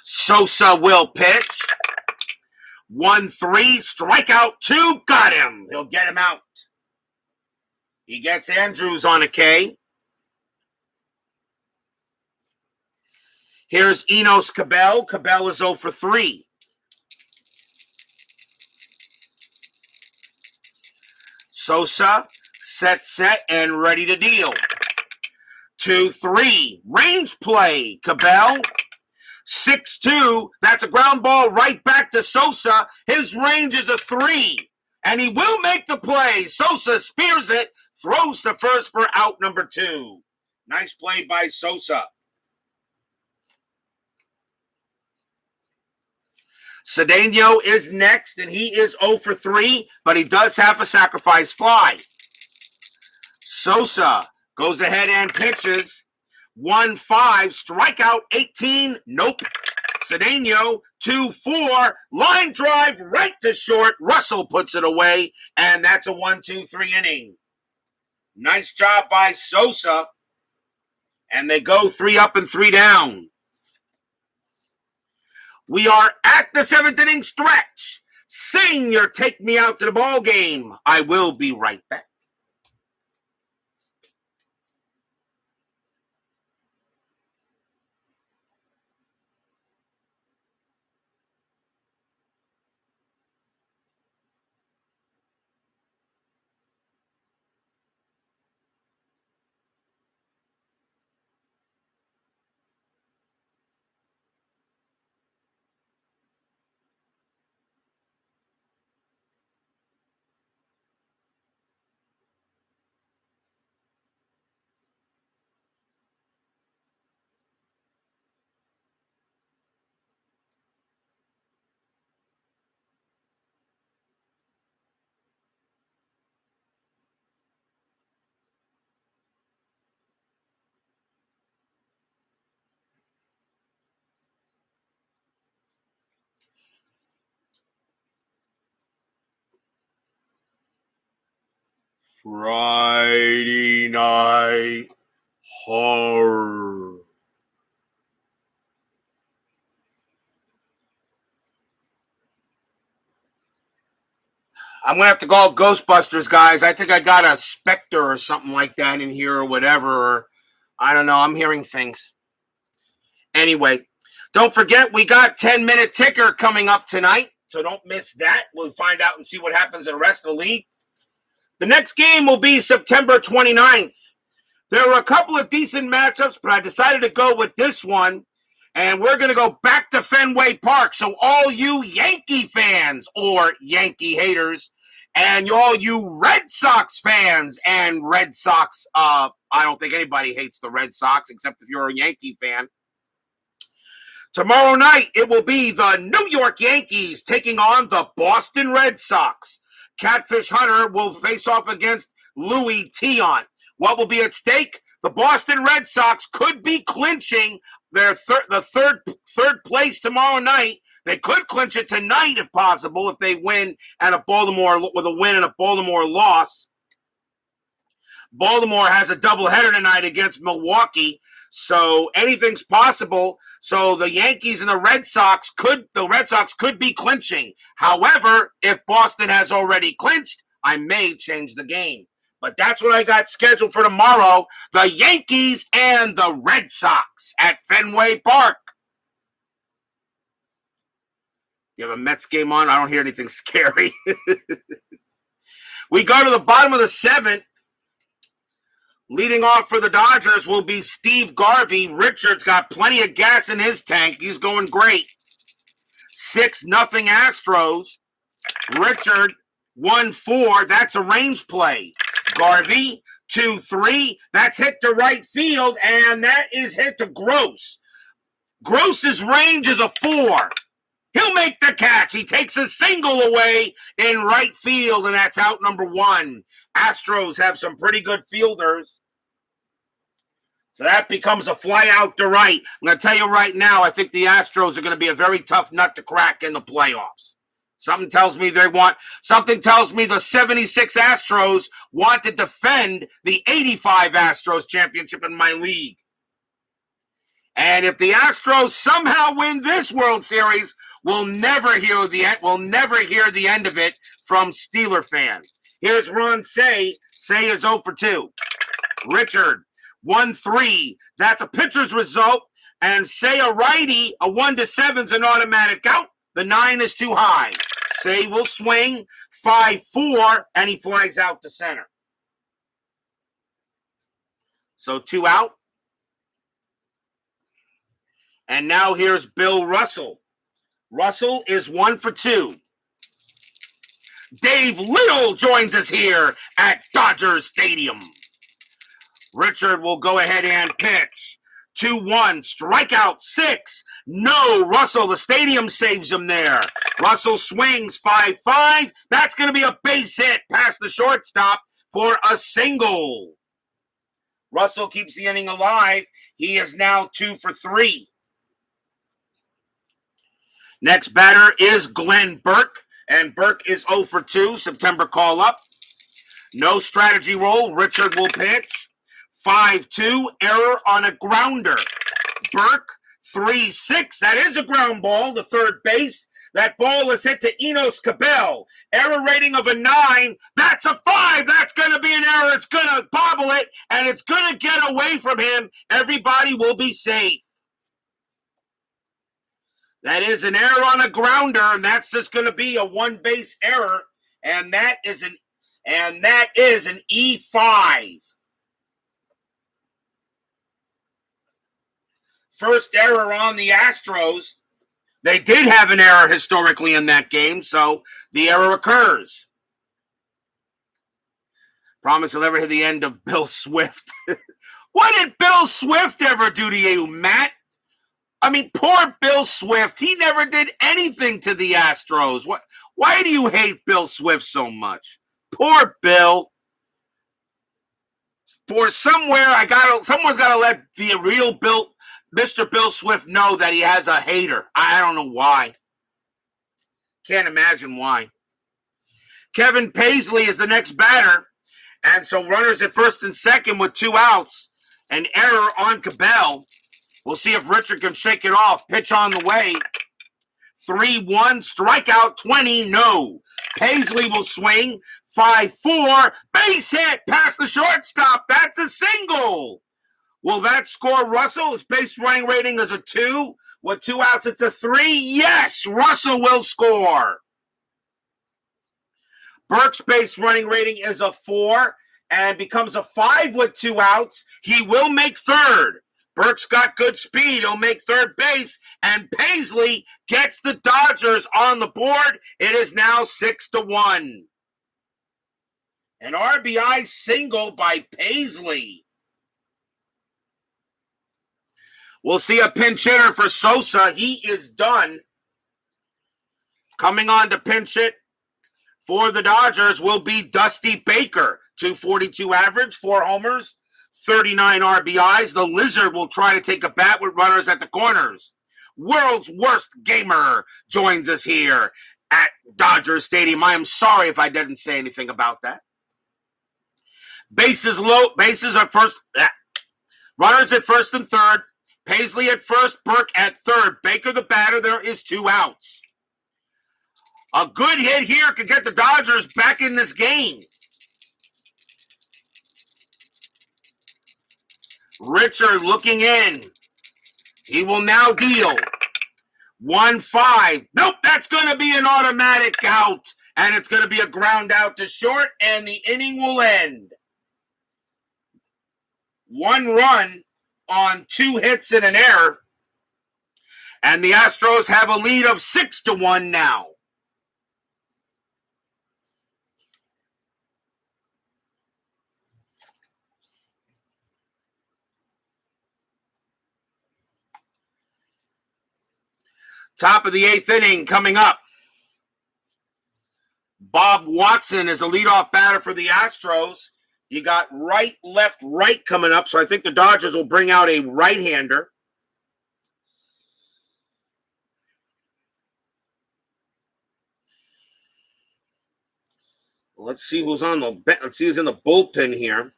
Speaker 1: Sosa will pitch. 1-3, strikeout 2, got him. He'll get him out. He gets Andrews on a K. Here's Enos Cabell. Cabell is 0 for 3. Sosa, set, and ready to deal. 2-3, range play. Cabell, 6-2. That's a ground ball right back to Sosa. His range is a 3, and he will make the play. Sosa spears it, throws to first for out number 2. Nice play by Sosa. Cedeno is next, and he is 0 for 3, but he does have a sacrifice fly. Sosa goes ahead and pitches. 1-5, strikeout 18, nope. Cedeno, 2-4, line drive right to short. Russell puts it away, and that's a 1-2-3 inning. Nice job by Sosa, and they go 3 up and 3 down. We are at the 7th inning stretch. Senior, take me out to the ball game. I will be right back. Friday Night Horror. I'm going to have to call Ghostbusters, guys. I think I got a specter or something like that in here or whatever. Or, I don't know. I'm hearing things. Anyway, don't forget we got 10-minute ticker coming up tonight, so don't miss that. We'll find out and see what happens in the rest of the league. The next game will be September 29th. There were a couple of decent matchups, but I decided to go with this one, and we're going to go back to Fenway Park. So all you Yankee fans or Yankee haters, and all you Red Sox fans and Red Sox, I don't think anybody hates the Red Sox except if you're a Yankee fan. Tomorrow night, it will be the New York Yankees taking on the Boston Red Sox. Catfish Hunter will face off against Louis Tion. What will be at stake? The Boston Red Sox could be clinching their third place tomorrow night. They could clinch it tonight if possible if they win and with a win and a Baltimore loss. Baltimore has a doubleheader tonight against Milwaukee, so anything's possible. So the Yankees and the Red Sox could be clinching. However, if Boston has already clinched, I may change the game. But that's what I got scheduled for tomorrow. The Yankees and the Red Sox at Fenway Park. You have a Mets game on? I don't hear anything scary. We go to the bottom of the 7th. Leading off for the Dodgers will be Steve Garvey. Richard's got plenty of gas in his tank. He's going great. 6-0 Astros. Richard 1-4, that's a range play. Garvey, 2-3, that's hit to right field, and that is hit to Gross. Gross's range is a 4. He'll make the catch. He takes a single away in right field, and that's out number 1. Astros have some pretty good fielders. So that becomes a fly out to right. I'm going to tell you right now, I think the Astros are going to be a very tough nut to crack in the playoffs. Something tells me the 76 Astros want to defend the 85 Astros championship in my league. And if the Astros somehow win this World Series, we'll never hear the end of it from Steeler fans. Here's Ron Say. Say is 0 for 2. Richard, 1-3. That's a pitcher's result. And Say a righty, a 1-7 is an automatic out. The 9 is too high. Say will swing 5-4, and he flies out to center. So 2 out. And now here's Bill Russell. Russell is 1 for 2. Dave Little joins us here at Dodger Stadium. Richard will go ahead and pitch. 2-1, strikeout 6. No, Russell, the stadium saves him there. Russell swings 5-5. That's going to be a base hit past the shortstop for a single. Russell keeps the inning alive. He is now 2 for 3. Next batter is Glenn Burke, and Burke is 0 for 2, September call-up. No strategy roll. Richard will pitch. 5-2, error on a grounder. Burke, 3-6, that is a ground ball, the third base. That ball is hit to Enos Cabell. Error rating of a 9. That's a 5. That's going to be an error. It's going to bobble it, and it's going to get away from him. Everybody will be safe. That is an error on a grounder, and that's just going to be a one-base error, and that is an E5. First error on the Astros. They did have an error historically in that game, so the error occurs. Promise you'll never hit the end of Bill Swift. What did Bill Swift ever do to you, Matt? I mean, poor Bill Swift. He never did anything to the Astros. Why do you hate Bill Swift so much? Poor Bill. Someone's got to let the real Mr. Bill Swift know that he has a hater. I don't know why. Can't imagine why. Kevin Paisley is the next batter. And so runners at first and second with 2 outs. An error on Cabell. We'll see if Richard can shake it off. Pitch on the way. 3-1, strikeout 20, no. Paisley will swing. 5-4, base hit past the shortstop. That's a single. Will that score Russell? His base running rating is a 2. With 2 outs, it's a 3. Yes, Russell will score. Burke's base running rating is a 4 and becomes a 5 with 2 outs. He will make third. Burke's got good speed. He'll make third base, and Paisley gets the Dodgers on the board. It is now 6-1. An RBI single by Paisley. We'll see a pinch hitter for Sosa. He is done. Coming on to pinch hit for the Dodgers will be Dusty Baker. 242 average, 4 homers, 39 RBIs. The Lizard will try to take a bat with runners at the corners. World's worst gamer joins us here at Dodger Stadium. I am sorry if I didn't say anything about that. Bases low. Bases are first. Runners at first and third. Paisley at first. Burke at third. Baker the batter. There is 2 outs. A good hit here could get the Dodgers back in this game. Richard looking in. He will now deal. 1-5. Nope, that's going to be an automatic out. And it's going to be a ground out to short, and the inning will end. 1 run on 2 hits and an error. And the Astros have a lead of 6-1 now. Top of the 8th inning coming up. Bob Watson is a leadoff batter for the Astros. You got right, left, right coming up, so I think the Dodgers will bring out a right-hander. Let's see who's on the. Let's see who's in the bullpen here.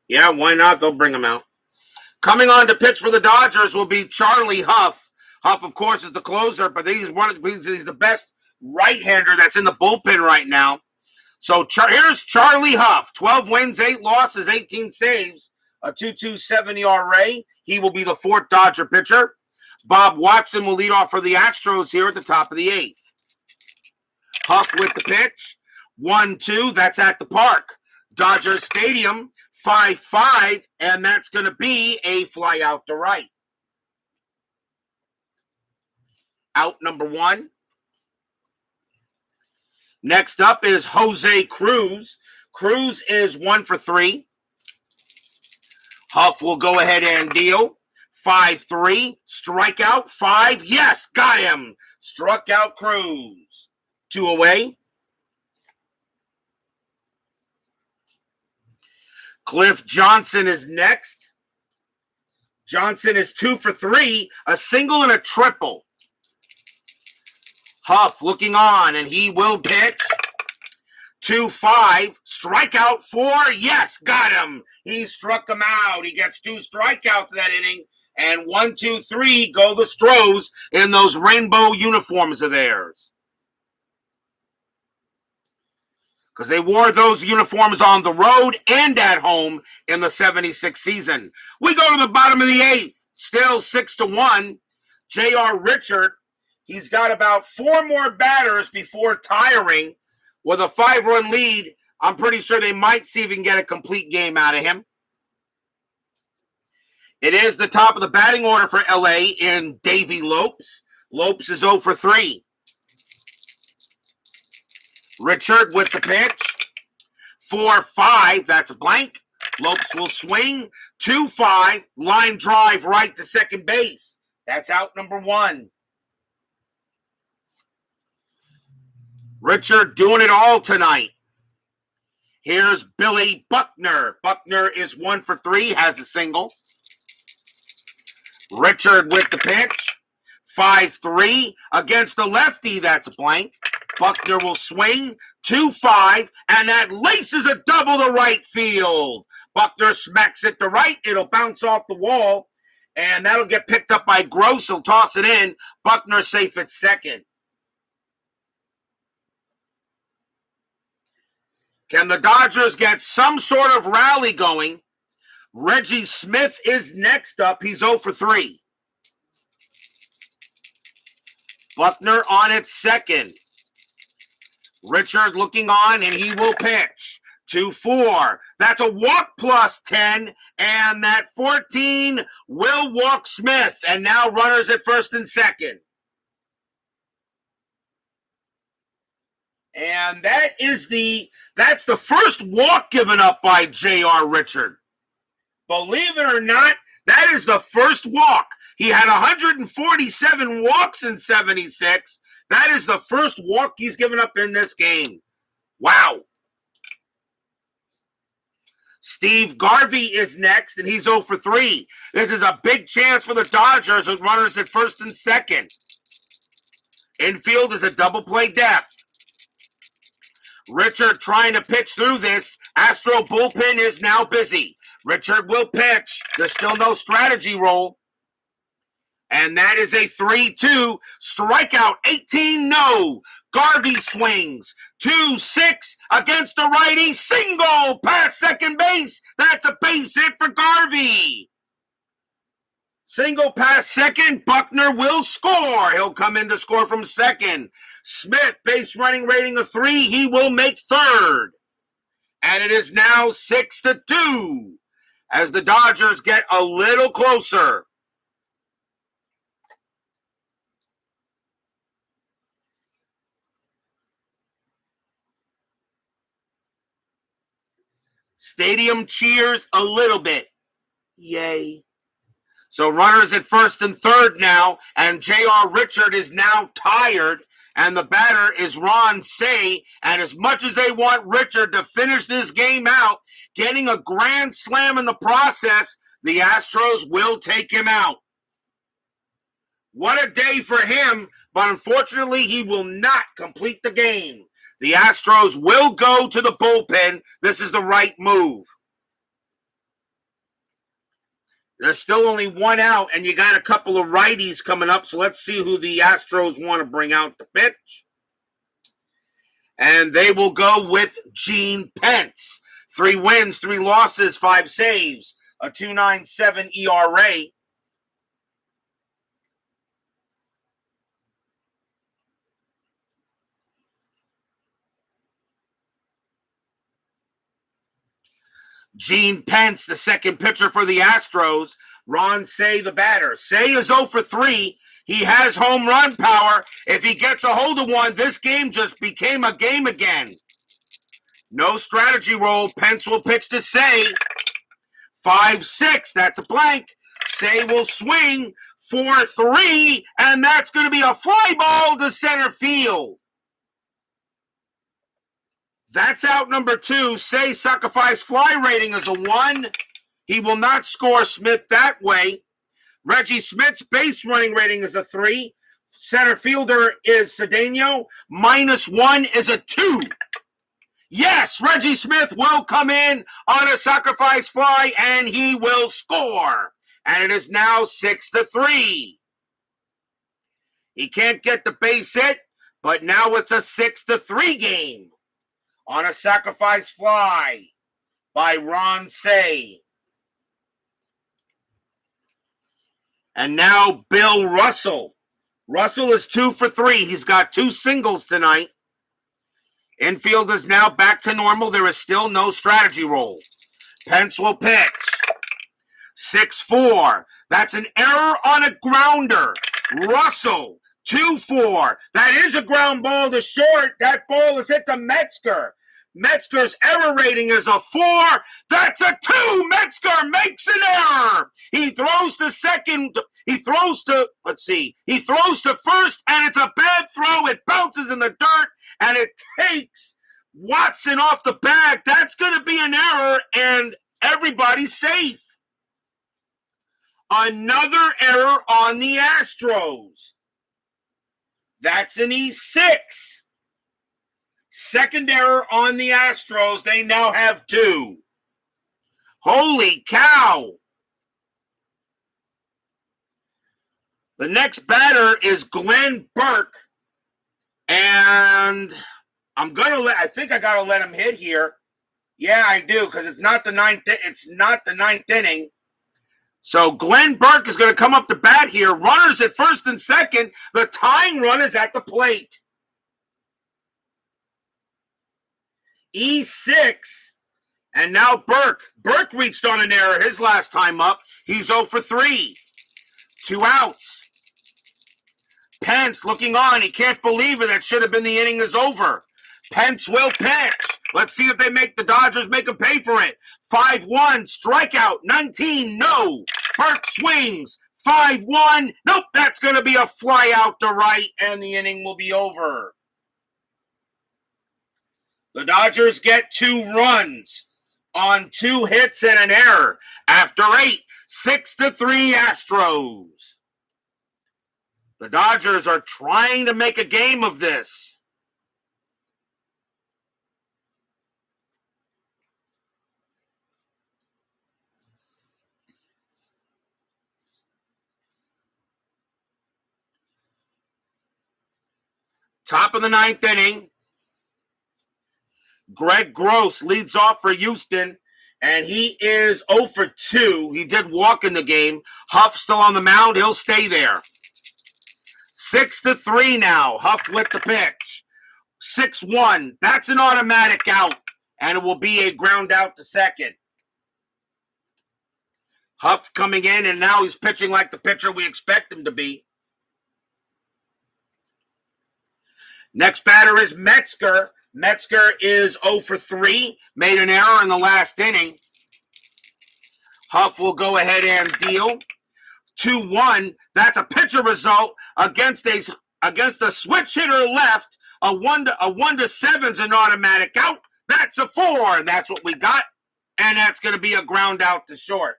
Speaker 1: Yeah, why not? They'll bring him out. Coming on to pitch for the Dodgers will be Charlie Huff. Huff, of course, is the closer, but he's the best right-hander that's in the bullpen right now. So here's Charlie Huff. 12 wins, 8 losses, 18 saves, a 2.27 ERA. He will be the 4th Dodger pitcher. Bob Watson will lead off for the Astros here at the top of the 8th. Huff with the pitch. 1-2, that's at the park. Dodger Stadium, 5-5, and that's going to be a fly out to right. Out number 1. Next up is Jose Cruz. Cruz is 1 for 3. Huff will go ahead and deal. 5-3. Strikeout. 5. Yes, got him. Struck out Cruz. 2 away. Cliff Johnson is next. Johnson is 2 for 3. A single and a triple. Huff looking on, and he will pitch. 2-5. Strikeout 4. Yes, got him. He struck him out. He gets 2 strikeouts that inning. And 1, 2, 3 go the Stros in those rainbow uniforms of theirs. Because they wore those uniforms on the road and at home in the 76 season. We go to the bottom of the 8th. Still 6-1. J.R. Richard. He's got about 4 more batters before tiring. With a 5-run lead, I'm pretty sure they might see if we can get a complete game out of him. It is the top of the batting order for L.A. in Davey Lopes. Lopes is 0 for 3. Richard with the pitch. 4-5, that's a blank. Lopes will swing. 2-5, line drive right to second base. That's out number 1. Richard doing it all tonight. Here's Billy Buckner. Buckner is 1 for 3, has a single. Richard with the pitch. 5-3 against the lefty, that's a blank. Buckner will swing. 2-5, and that laces a double to right field. Buckner smacks it to right. It'll bounce off the wall, and that'll get picked up by Gross. He'll toss it in. Buckner safe at second. Can the Dodgers get some sort of rally going? Reggie Smith is next up. He's 0 for 3. Buckner on at second. Richard looking on, and he will pitch. 2-4. That's a walk plus 10, and that 14 will walk Smith. And now runners at first and second. And that's the first walk given up by J.R. Richard. Believe it or not, that is the first walk. He had 147 walks in 76. That is the first walk he's given up in this game. Wow. Steve Garvey is next, and he's 0 for 3. This is a big chance for the Dodgers with runners at first and second. Infield is a double play depth. Richard trying to pitch through this. Astro bullpen is now busy. Richard will pitch. There's still no strategy roll. And that is a 3-2. Strikeout 18, no. Garvey swings. 2-6 against the righty. Single past second base. That's a base hit for Garvey. Single past second. Buckner will score. He'll come in to score from second. Smith, base running rating of 3. He will make third. And it is now 6-2 as the Dodgers get a little closer. Stadium cheers a little bit. Yay. So runners at first and third now, and J.R. Richard is now tired, and the batter is Ron Say. And as much as they want Richard to finish this game out, getting a grand slam in the process, the Astros will take him out. What a day for him, but unfortunately he will not complete the game. The Astros will go to the bullpen. This is the right move. There's still only one out, and you got a couple of righties coming up, so let's see who the Astros want to bring out to pitch. And they will go with Gene Pence. 3 wins, 3 losses, 5 saves, a 2.97 ERA. Gene Pence, the second pitcher for the Astros. Ron Say, the batter. Say is 0 for 3. He has home run power. If he gets a hold of one, this game just became a game again. No strategy roll. Pence will pitch to Say. 5-6. That's a blank. Say will swing. 4-3. And that's going to be a fly ball to center field. That's out number 2. Say sacrifice fly rating is a 1. He will not score Smith that way. Reggie Smith's base running rating is a 3. Center fielder is Cedeno. -1 is a 2. Yes, Reggie Smith will come in on a sacrifice fly, and he will score. And it is now 6-3. He can't get the base hit, but now it's a 6-3 game. On a sacrifice fly by Ron Say. And now Bill Russell. Russell is 2 for 3. He's got 2 singles tonight. Infield is now back to normal. There is still no strategy roll. Pence will pitch. 6-4. That's an error on a grounder. Russell. 2-4. That is a ground ball to short. That ball is hit to Metzger. Metzger's error rating is a 4. That's a 2. Metzger makes an error. He throws to second. He throws to first, and it's a bad throw. It bounces in the dirt, and it takes Watson off the bag. That's going to be an error, and everybody's safe. Another error on the Astros. That's an E6. Second error on the Astros. They now have 2. Holy cow. The next batter is Glenn Burke. And I think I got to let him hit here. Yeah, I do, because it's not the ninth inning. So Glenn Burke is going to come up to bat here. Runners at first and second. The tying run is at the plate. E6. And now Burke. Burke reached on an error his last time up. He's 0 for 3. 2 outs. Pence looking on. He can't believe it. That should have been the inning is over. Pence will pitch. Let's see if they make the Dodgers make him pay for it. 5-1, strikeout, 19, no. Burke swings, 5-1. Nope, that's going to be a fly out to right, and the inning will be over. The Dodgers get 2 runs on 2 hits and an error. After 8, 6-3 Astros. The Dodgers are trying to make a game of this. Top of the 9th inning. Greg Gross leads off for Houston, and he is 0 for 2. He did walk in the game. Huff still on the mound. He'll stay there. 6-3 now. Huff with the pitch. 6-1. That's an automatic out, and it will be a ground out to second. Huff coming in, and now he's pitching like the pitcher we expect him to be. Next batter is Metzger. Metzger is 0 for 3, made an error in the last inning. Huff will go ahead and deal. 2-1. That's a pitcher result against a switch hitter left. A 1 to 7 is an automatic out. That's a 4. And that's what we got. And that's going to be a ground out to short.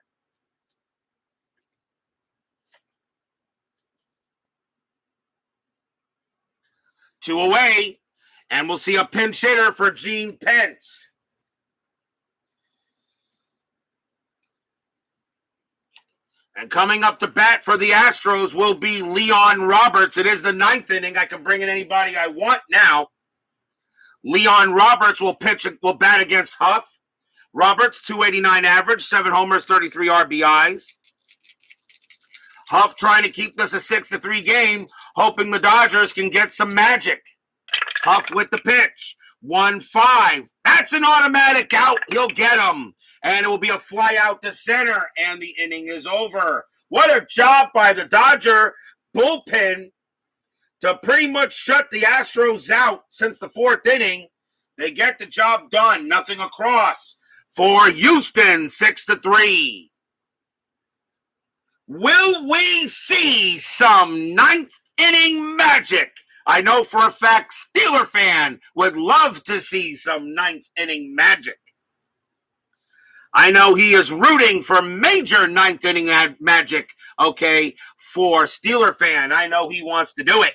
Speaker 1: Two away. And we'll see a pinch hitter for Gene Pence. And coming up to bat for the Astros will be Leon Roberts. It is the 9th inning. I can bring in anybody I want now. Leon Roberts will bat against Huff. Roberts, 289 average, 7 homers, 33 RBIs. Huff trying to keep this a 6-3 game, hoping the Dodgers can get some magic. Huff with the pitch. 1-5. That's an automatic out. He'll get him. And it will be a fly out to center, and the inning is over. What a job by the Dodger bullpen to pretty much shut the Astros out since the 4th inning. They get the job done. Nothing across for Houston, 6-3. Will we see some 9th inning magic? I know for a fact Steeler fan would love to see some 9th inning magic. I know he is rooting for major 9th inning magic, okay, for Steeler fan. I know he wants to do it.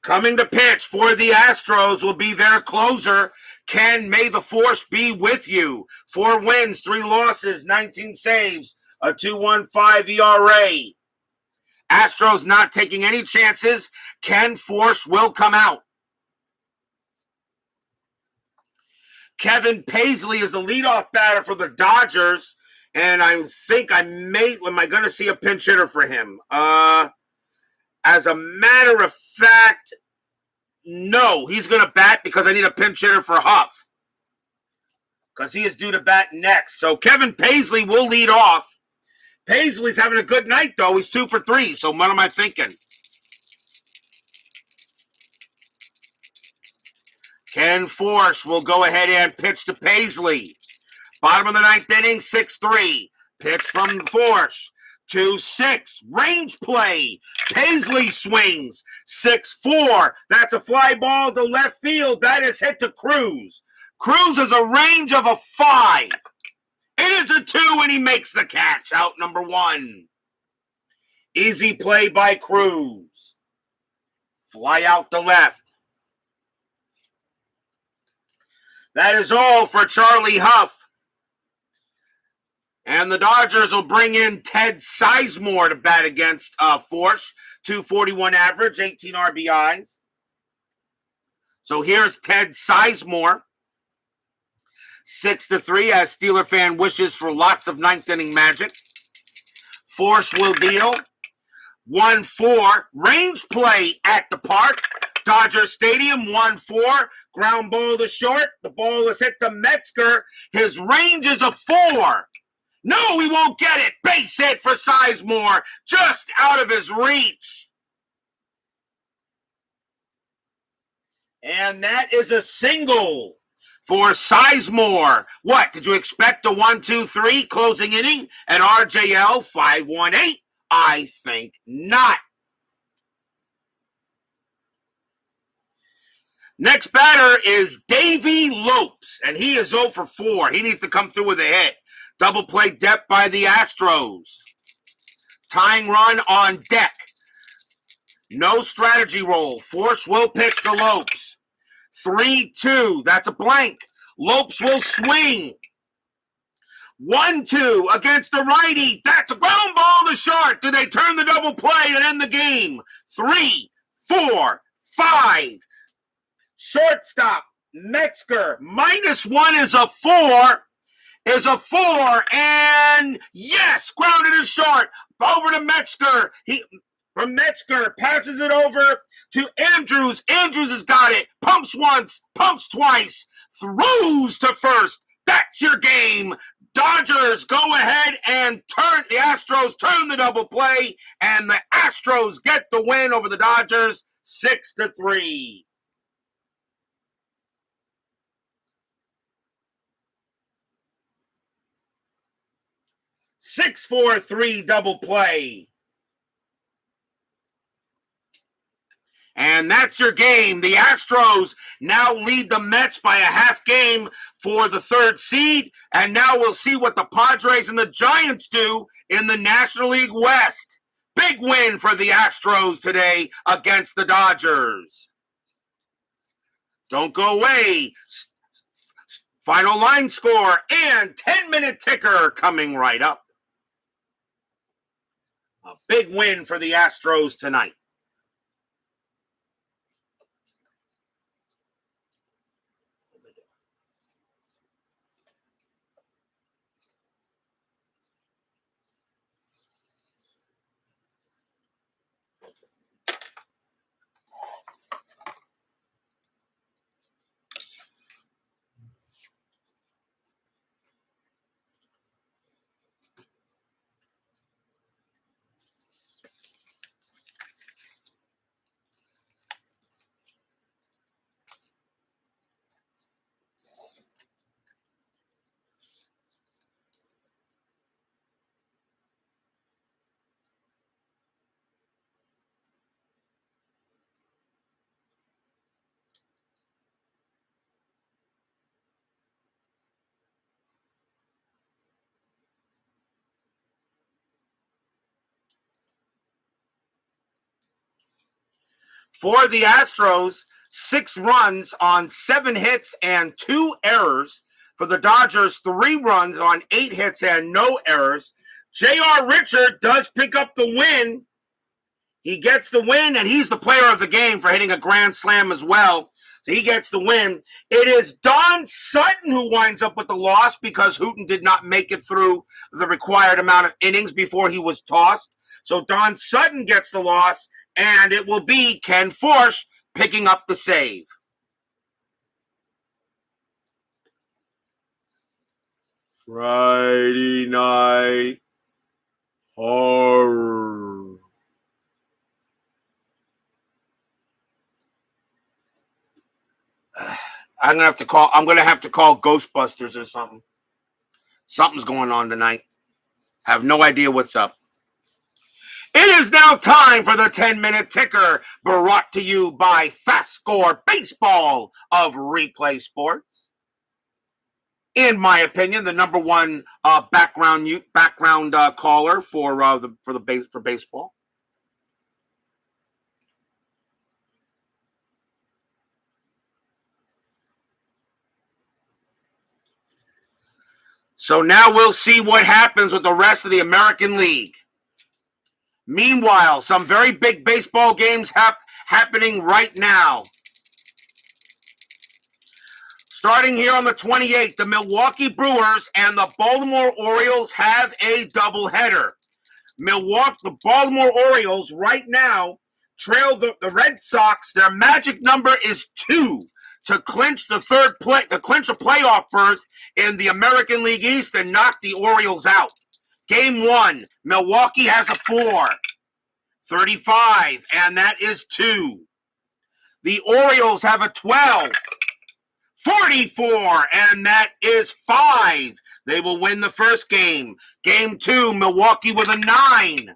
Speaker 1: Coming to pitch for the Astros will be their closer, Ken. May the force be with you. 4 wins, 3 losses, 19 saves, a 2.15 ERA. Astros not taking any chances. Ken Force will come out. Kevin Paisley is the leadoff batter for the Dodgers, and I think am I going to see a pinch hitter for him? As a matter of fact, no. He's going to bat because I need a pinch hitter for Huff, because he is due to bat next. So Kevin Paisley will lead off. Paisley's having a good night, though. He's 2 for 3, so what am I thinking? Ken Force will go ahead and pitch to Paisley. Bottom of the 9th inning, 6-3. Pitch from Force. 2-6. Range play. Paisley swings. 6-4. That's a fly ball to left field. That is hit to Cruz. Cruz has a range of a 5. It is a 2, and he makes the catch. Out number 1. Easy play by Cruz. Fly out to left. That is all for Charlie Huff. And the Dodgers will bring in Ted Sizemore to bat against Force. 241 average, 18 RBIs. So here's Ted Sizemore. 6-3, as Steeler fan wishes for lots of 9th inning magic. Force will deal. 1-4, range play at the park. Dodger Stadium, 1-4, ground ball to short. The ball is hit to Metzger. His range is a 4. No, he won't get it. Base hit for Sizemore, just out of his reach. And that is a single for Sizemore. What, did you expect a 1-2-3 closing inning at RJL 518? I think not. Next batter is Davey Lopes, and he is 0 for 4. He needs to come through with a hit. Double play depth by the Astros. Tying run on deck. No strategy roll. Force will pitch to Lopes. 3-2. That's a blank. Lopes will swing. 1-2 against the righty. That's a ground ball to short. Do they turn the double play and end the game? 3, 4, 5. Shortstop, Metzger. -1 is a 4. And yes, grounded to short. Over to Metzger. From Metzger, passes it over to Andrews. Andrews has got it. Pumps once, pumps twice. Throws to first. That's your game. Dodgers go ahead and the Astros turn the double play, and the Astros get the win over the Dodgers 6-3. Six, 4-3 double play. And that's your game. The Astros now lead the Mets by a half game for the third seed. And now we'll see what the Padres and the Giants do in the National League West. Big win for the Astros today against the Dodgers. Don't go away. Final line score and 10-minute ticker coming right up. A big win for the Astros tonight. For the Astros, 6 runs on 7 hits and 2 errors. For the Dodgers, 3 runs on 8 hits and no errors. J.R. Richard does pick up the win. He gets the win, and he's the player of the game for hitting a grand slam as well. So he gets the win. It is Don Sutton who winds up with the loss because Hooton did not make it through the required amount of innings before he was tossed. So Don Sutton gets the loss, and it will be Ken Forsch picking up the save. Friday night horror. I'm gonna have to call Ghostbusters or something. Something's going on tonight. Have no idea what's up. It is now time for the 10-minute ticker, brought to you by FastScore Baseball of Replay Sports. In my opinion, the number one background caller for baseball. So now we'll see what happens with the rest of the American League. Meanwhile, some very big baseball games happening right now. Starting here on the 28th, the Milwaukee Brewers and the Baltimore Orioles have a doubleheader. The Baltimore Orioles right now trail the Red Sox. Their magic number is 2 to clinch a playoff berth in the American League East and knock the Orioles out. Game 1, Milwaukee has a 4, 35, and that is 2. The Orioles have a 12, 44, and that is 5. They will win the first game. Game 2, Milwaukee with a 9,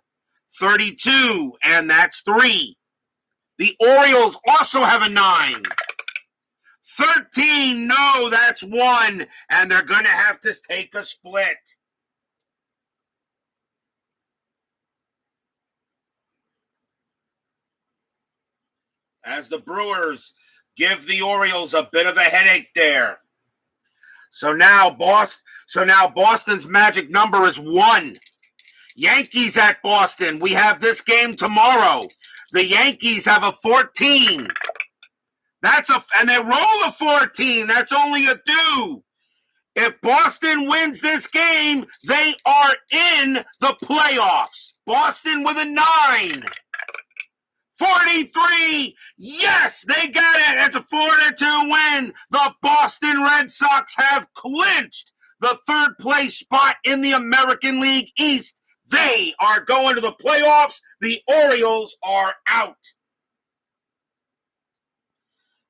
Speaker 1: 32, and that's 3. The Orioles also have a 9. 13, no, that's 1, and they're going to have to take a split. As the Brewers give the Orioles a bit of a headache there. So now Boston's magic number is 1. Yankees at Boston. We have this game tomorrow. The Yankees have a 14. And they roll a 14. That's only a 2. If Boston wins this game, they are in the playoffs. Boston with a 9. 43. Yes, they got it. That's a 4-2 win. The Boston Red Sox have clinched the third place spot in the American League East. They are going to the playoffs. The Orioles are out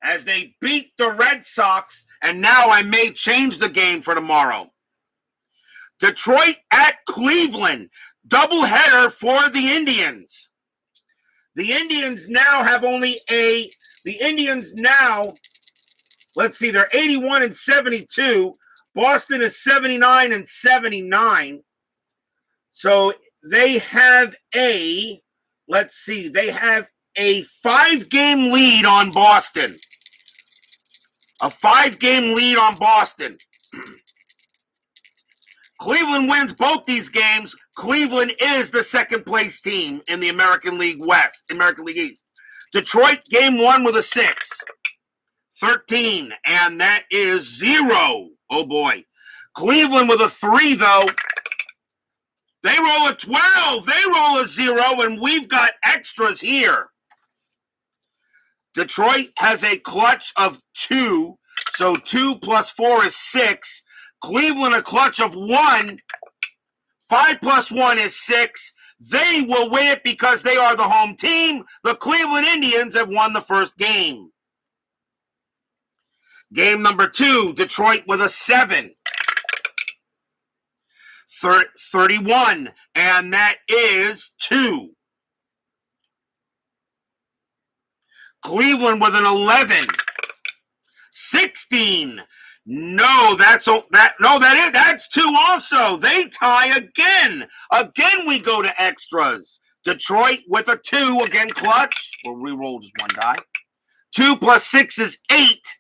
Speaker 1: as they beat the Red Sox, and now I may change the game for tomorrow. Detroit at Cleveland, doubleheader for the Indians. The Indians now have let's see, they're 81-72. Boston is 79-79. So they have a 5-game lead on Boston. A 5-game lead on Boston. Cleveland wins both these games. Cleveland is the second place team in the American League East. Detroit game 1 with a 6. 13, and that is 0. Oh boy. Cleveland with a 3, though. They roll a 12. They roll a 0, and we've got extras here. Detroit has a clutch of 2, so 2 plus 4 is 6. Cleveland a clutch of 1. 5 plus 1 is 6. They will win it because they are the home team. The Cleveland Indians have won the first game. Game number 2, Detroit with a 7. 31, and that is 2. Cleveland with an 11. 16. That's 2 also. They tie again. Again, we go to extras. Detroit with a 2, again clutch. We'll re-roll just one die. 2 plus 6 is 8.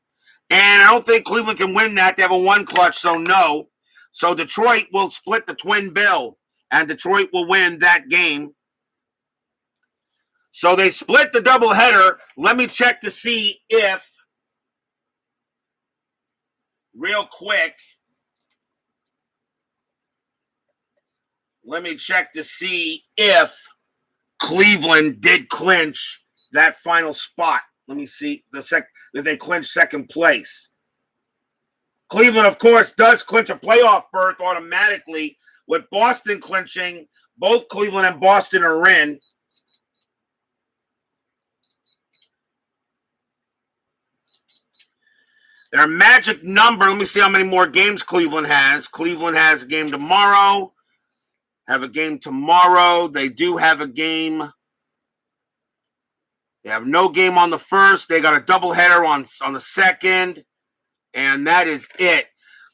Speaker 1: And I don't think Cleveland can win that. They have a 1 clutch, so no. So Detroit will split the twin bill, and Detroit will win that game. So they split the doubleheader. Let me check to see if, real quick, Cleveland did clinch that final spot. Let me see if they clinch second place. Cleveland, of course, does clinch a playoff berth automatically. With Boston clinching, both Cleveland and Boston are in. Their magic number, let me see how many more games Cleveland has. Cleveland has a game tomorrow. They do have a game. They have no game on the first. They got a doubleheader on the second. And that is it.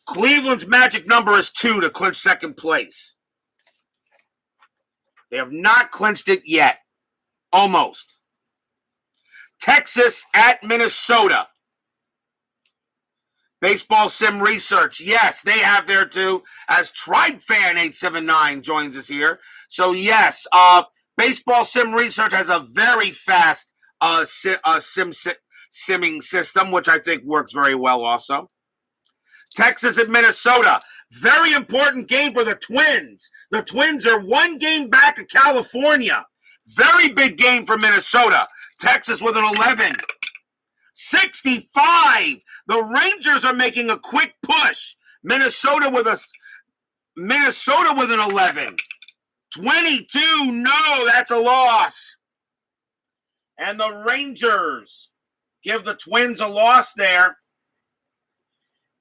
Speaker 1: Cleveland's magic number is 2 to clinch second place. They have not clinched it yet. Almost. Texas at Minnesota. Baseball Sim Research. Yes, they have there too. As Tribe Fan 879 joins us here. So yes, Baseball Sim Research has a very fast simming system, which I think works very well also. Texas and Minnesota. Very important game for the Twins. The Twins are 1 game back of California. Very big game for Minnesota. Texas with an 11. 65. The Rangers are making a quick push. Minnesota with an 11. 22. No, that's a loss. And the Rangers give the Twins a loss there.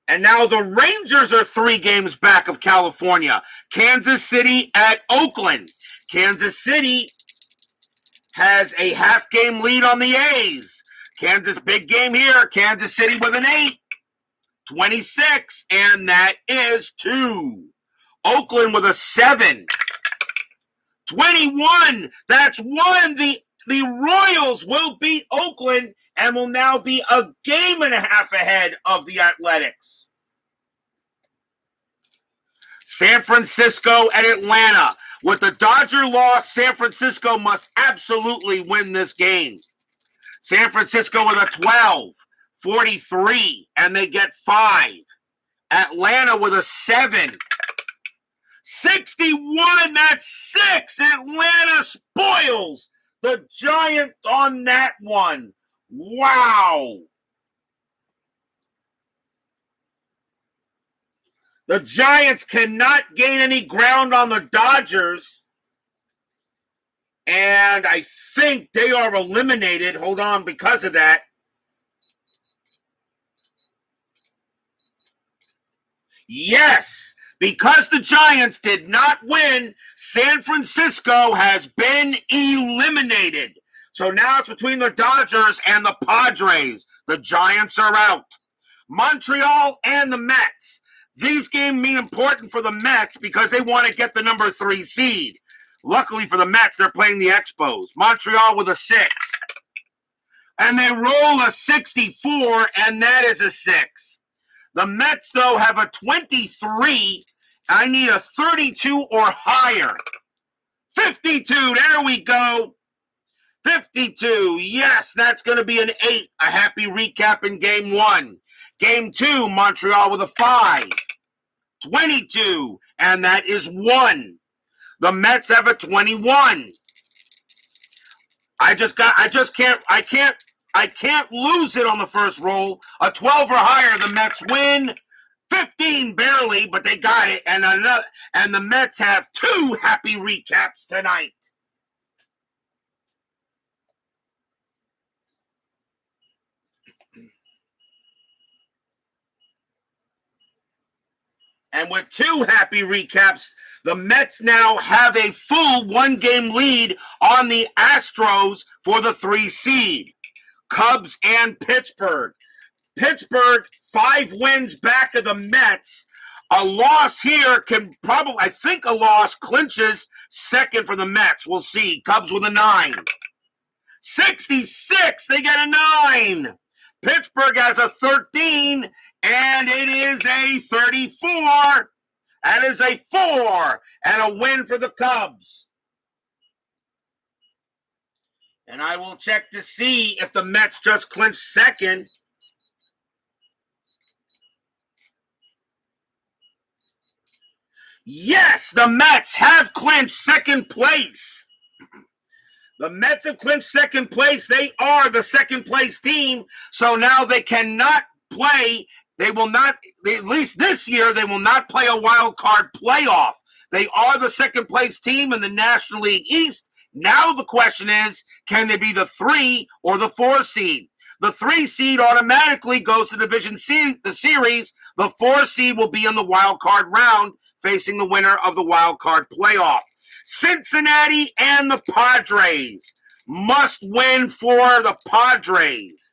Speaker 1: And now the Rangers are 3 games back of California. Kansas City at Oakland. Kansas City has a half-game lead on the A's. Kansas, big game here. Kansas City with an 8. 26, and that is 2. Oakland with a 7. 21, that's 1. The Royals will beat Oakland and will now be a game and a half ahead of the Athletics. San Francisco and Atlanta. With the Dodger loss, San Francisco must absolutely win this game. San Francisco with a 12, 43, and they get 5. Atlanta with a 7, 61, that's 6. Atlanta spoils the Giants on that one. Wow. The Giants cannot gain any ground on the Dodgers. And I think they are eliminated. Hold on, because of that. Yes, because the Giants did not win, San Francisco has been eliminated. So now it's between the Dodgers and the Padres. The Giants are out. Montreal and the Mets. These games mean important for the Mets because they want to get the number 3 seed. Luckily for the Mets, they're playing the Expos. Montreal with a 6. And they roll a 64, and that is a 6. The Mets, though, have a 23. I need a 32 or higher. 52, there we go. 52, yes, that's going to be an 8. A happy recap in Game 1. Game 2, Montreal with a 5. 22, and that is 1. The Mets have a 21. I can't lose it on the first roll. A 12 or higher, the Mets win. 15 barely, but they got it. And the Mets have 2 happy recaps tonight. And with 2 happy recaps, the Mets now have a full 1-game lead on the Astros for the 3 seed. Cubs and Pittsburgh. Pittsburgh, 5 wins back of the Mets. A loss here can probably, I think a loss clinches second for the Mets. We'll see. Cubs with a 9. 66, they get a 9. Pittsburgh has a 13, and it is a 34. That is a 4 and a win for the Cubs. And I will check to see if the Mets just clinched second. Yes, the Mets have clinched second place. The Mets have clinched second place. They are the second place team. So now they cannot play. They will not, at least this year, they will not play a wild card playoff. They are the second place team in the National League East. Now the question is, can they be the 3 or the 4 seed? The 3 seed automatically goes to Division C, the series. The 4 seed will be in the wild card round, facing the winner of the wild card playoff. Cincinnati and the Padres. Must win for the Padres.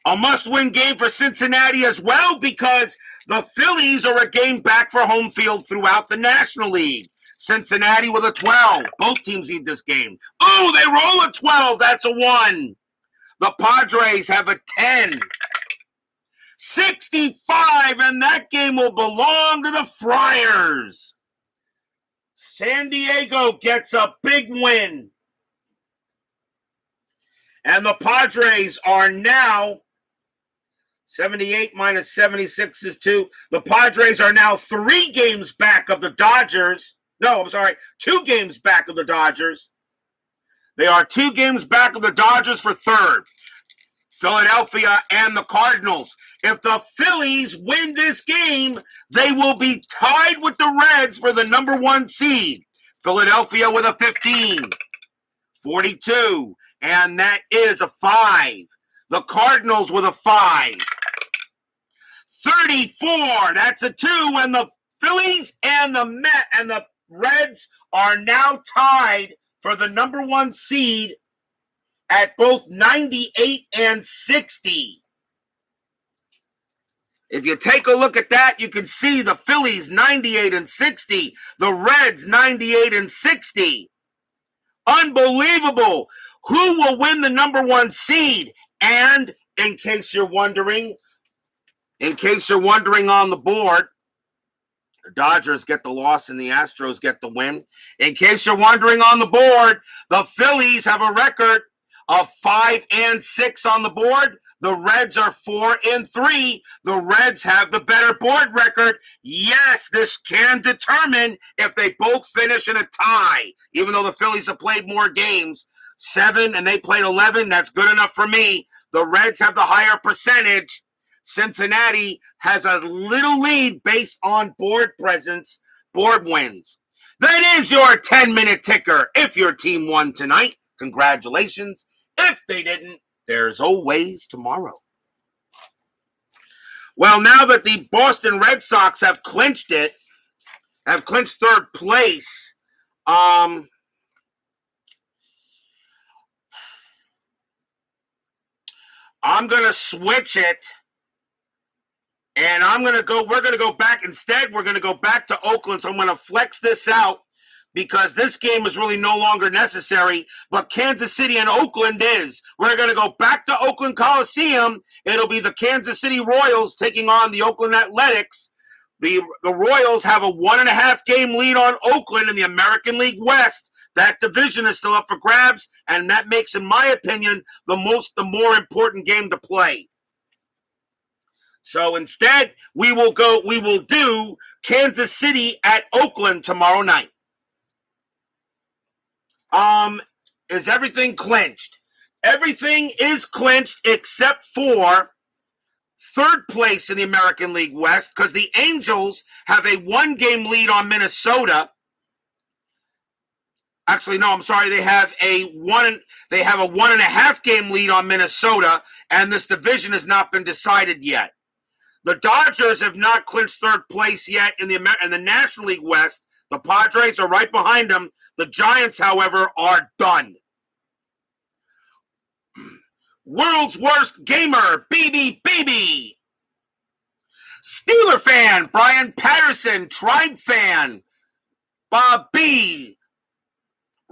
Speaker 1: A must-win game for Cincinnati as well because the Phillies are a game back for home field throughout the National League. Cincinnati with a 12. Both teams need this game. Oh, they roll a 12. That's a 1. The Padres have a 10. 65, and that game will belong to the Friars. San Diego gets a big win. And the Padres are now 78 minus 76 is 2. The Padres are now 3 games back of the Dodgers. No, I'm sorry, 2 games back of the Dodgers. They are 2 games back of the Dodgers for third. Philadelphia and the Cardinals. If the Phillies win this game, they will be tied with the Reds for the number 1 seed. Philadelphia with a 15. 42. And that is a 5. The Cardinals with a 5. 34. That's a 2. And the Phillies and the Reds are now tied for the number 1 seed at both 98 and 60. If you take a look at that, you can see the Phillies 98 and 60, the Reds 98 and 60. Unbelievable. Who will win the number 1 seed? And in case you're wondering on the board, the Dodgers get the loss and the Astros get the win. In case you're wondering on the board, the Phillies have a record of 5 and 6 on the board. The Reds are 4 and 3. The Reds have the better board record. Yes, this can determine if they both finish in a tie, even though the Phillies have played more games. 7 and they played 11. That's good enough for me. The Reds have the higher percentage. Cincinnati has a little lead based on board presence, board wins. That is your 10-minute ticker. If your team won tonight, congratulations. If they didn't, there's always tomorrow. Well, now that the Boston Red Sox have clinched third place, I'm going to switch it, and we're going to go back. Instead, we're going to go back to Oakland, so I'm going to flex this out because this game is really no longer necessary, but Kansas City and Oakland is. We're going to go back to Oakland Coliseum. It'll be the Kansas City Royals taking on the Oakland Athletics. The Royals have a 1.5 game lead on Oakland in the American League West. That division is still up for grabs, and that makes, in my opinion, the more important game to play. So instead, we will do Kansas City at Oakland tomorrow night. Is everything clinched? Everything is clinched except for third place in the American League West, because the Angels have a 1-game lead on Minnesota. Actually, no, I'm sorry. They have a 1.5 game lead on Minnesota, and this division has not been decided yet. The Dodgers have not clinched third place yet in the National League West. The Padres are right behind them. The Giants, however, are done. World's worst gamer, BB. Steeler fan, Brian Patterson. Tribe fan, Bob B.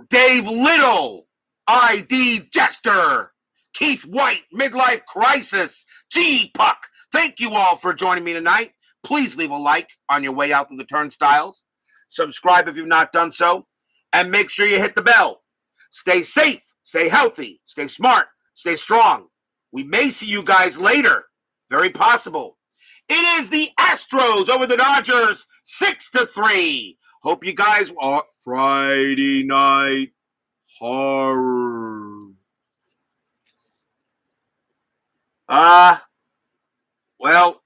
Speaker 1: Dave Little. ID Jester. Keith White, Midlife Crisis. G. Puck. Thank you all for joining me tonight. Please leave a like on your way out through the turnstiles. Subscribe if you've not done so. And make sure you hit the bell. Stay safe, stay healthy, stay smart, stay strong. We may see you guys later. Very possible. It is the Astros over the Dodgers, 6-3. Hope you guys are Friday night horror. Well,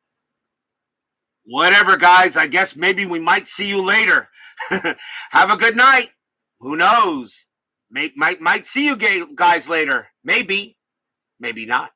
Speaker 1: whatever, guys. I guess maybe we might see you later. Have a good night. Who knows? Might see you guys later. Maybe. Maybe not.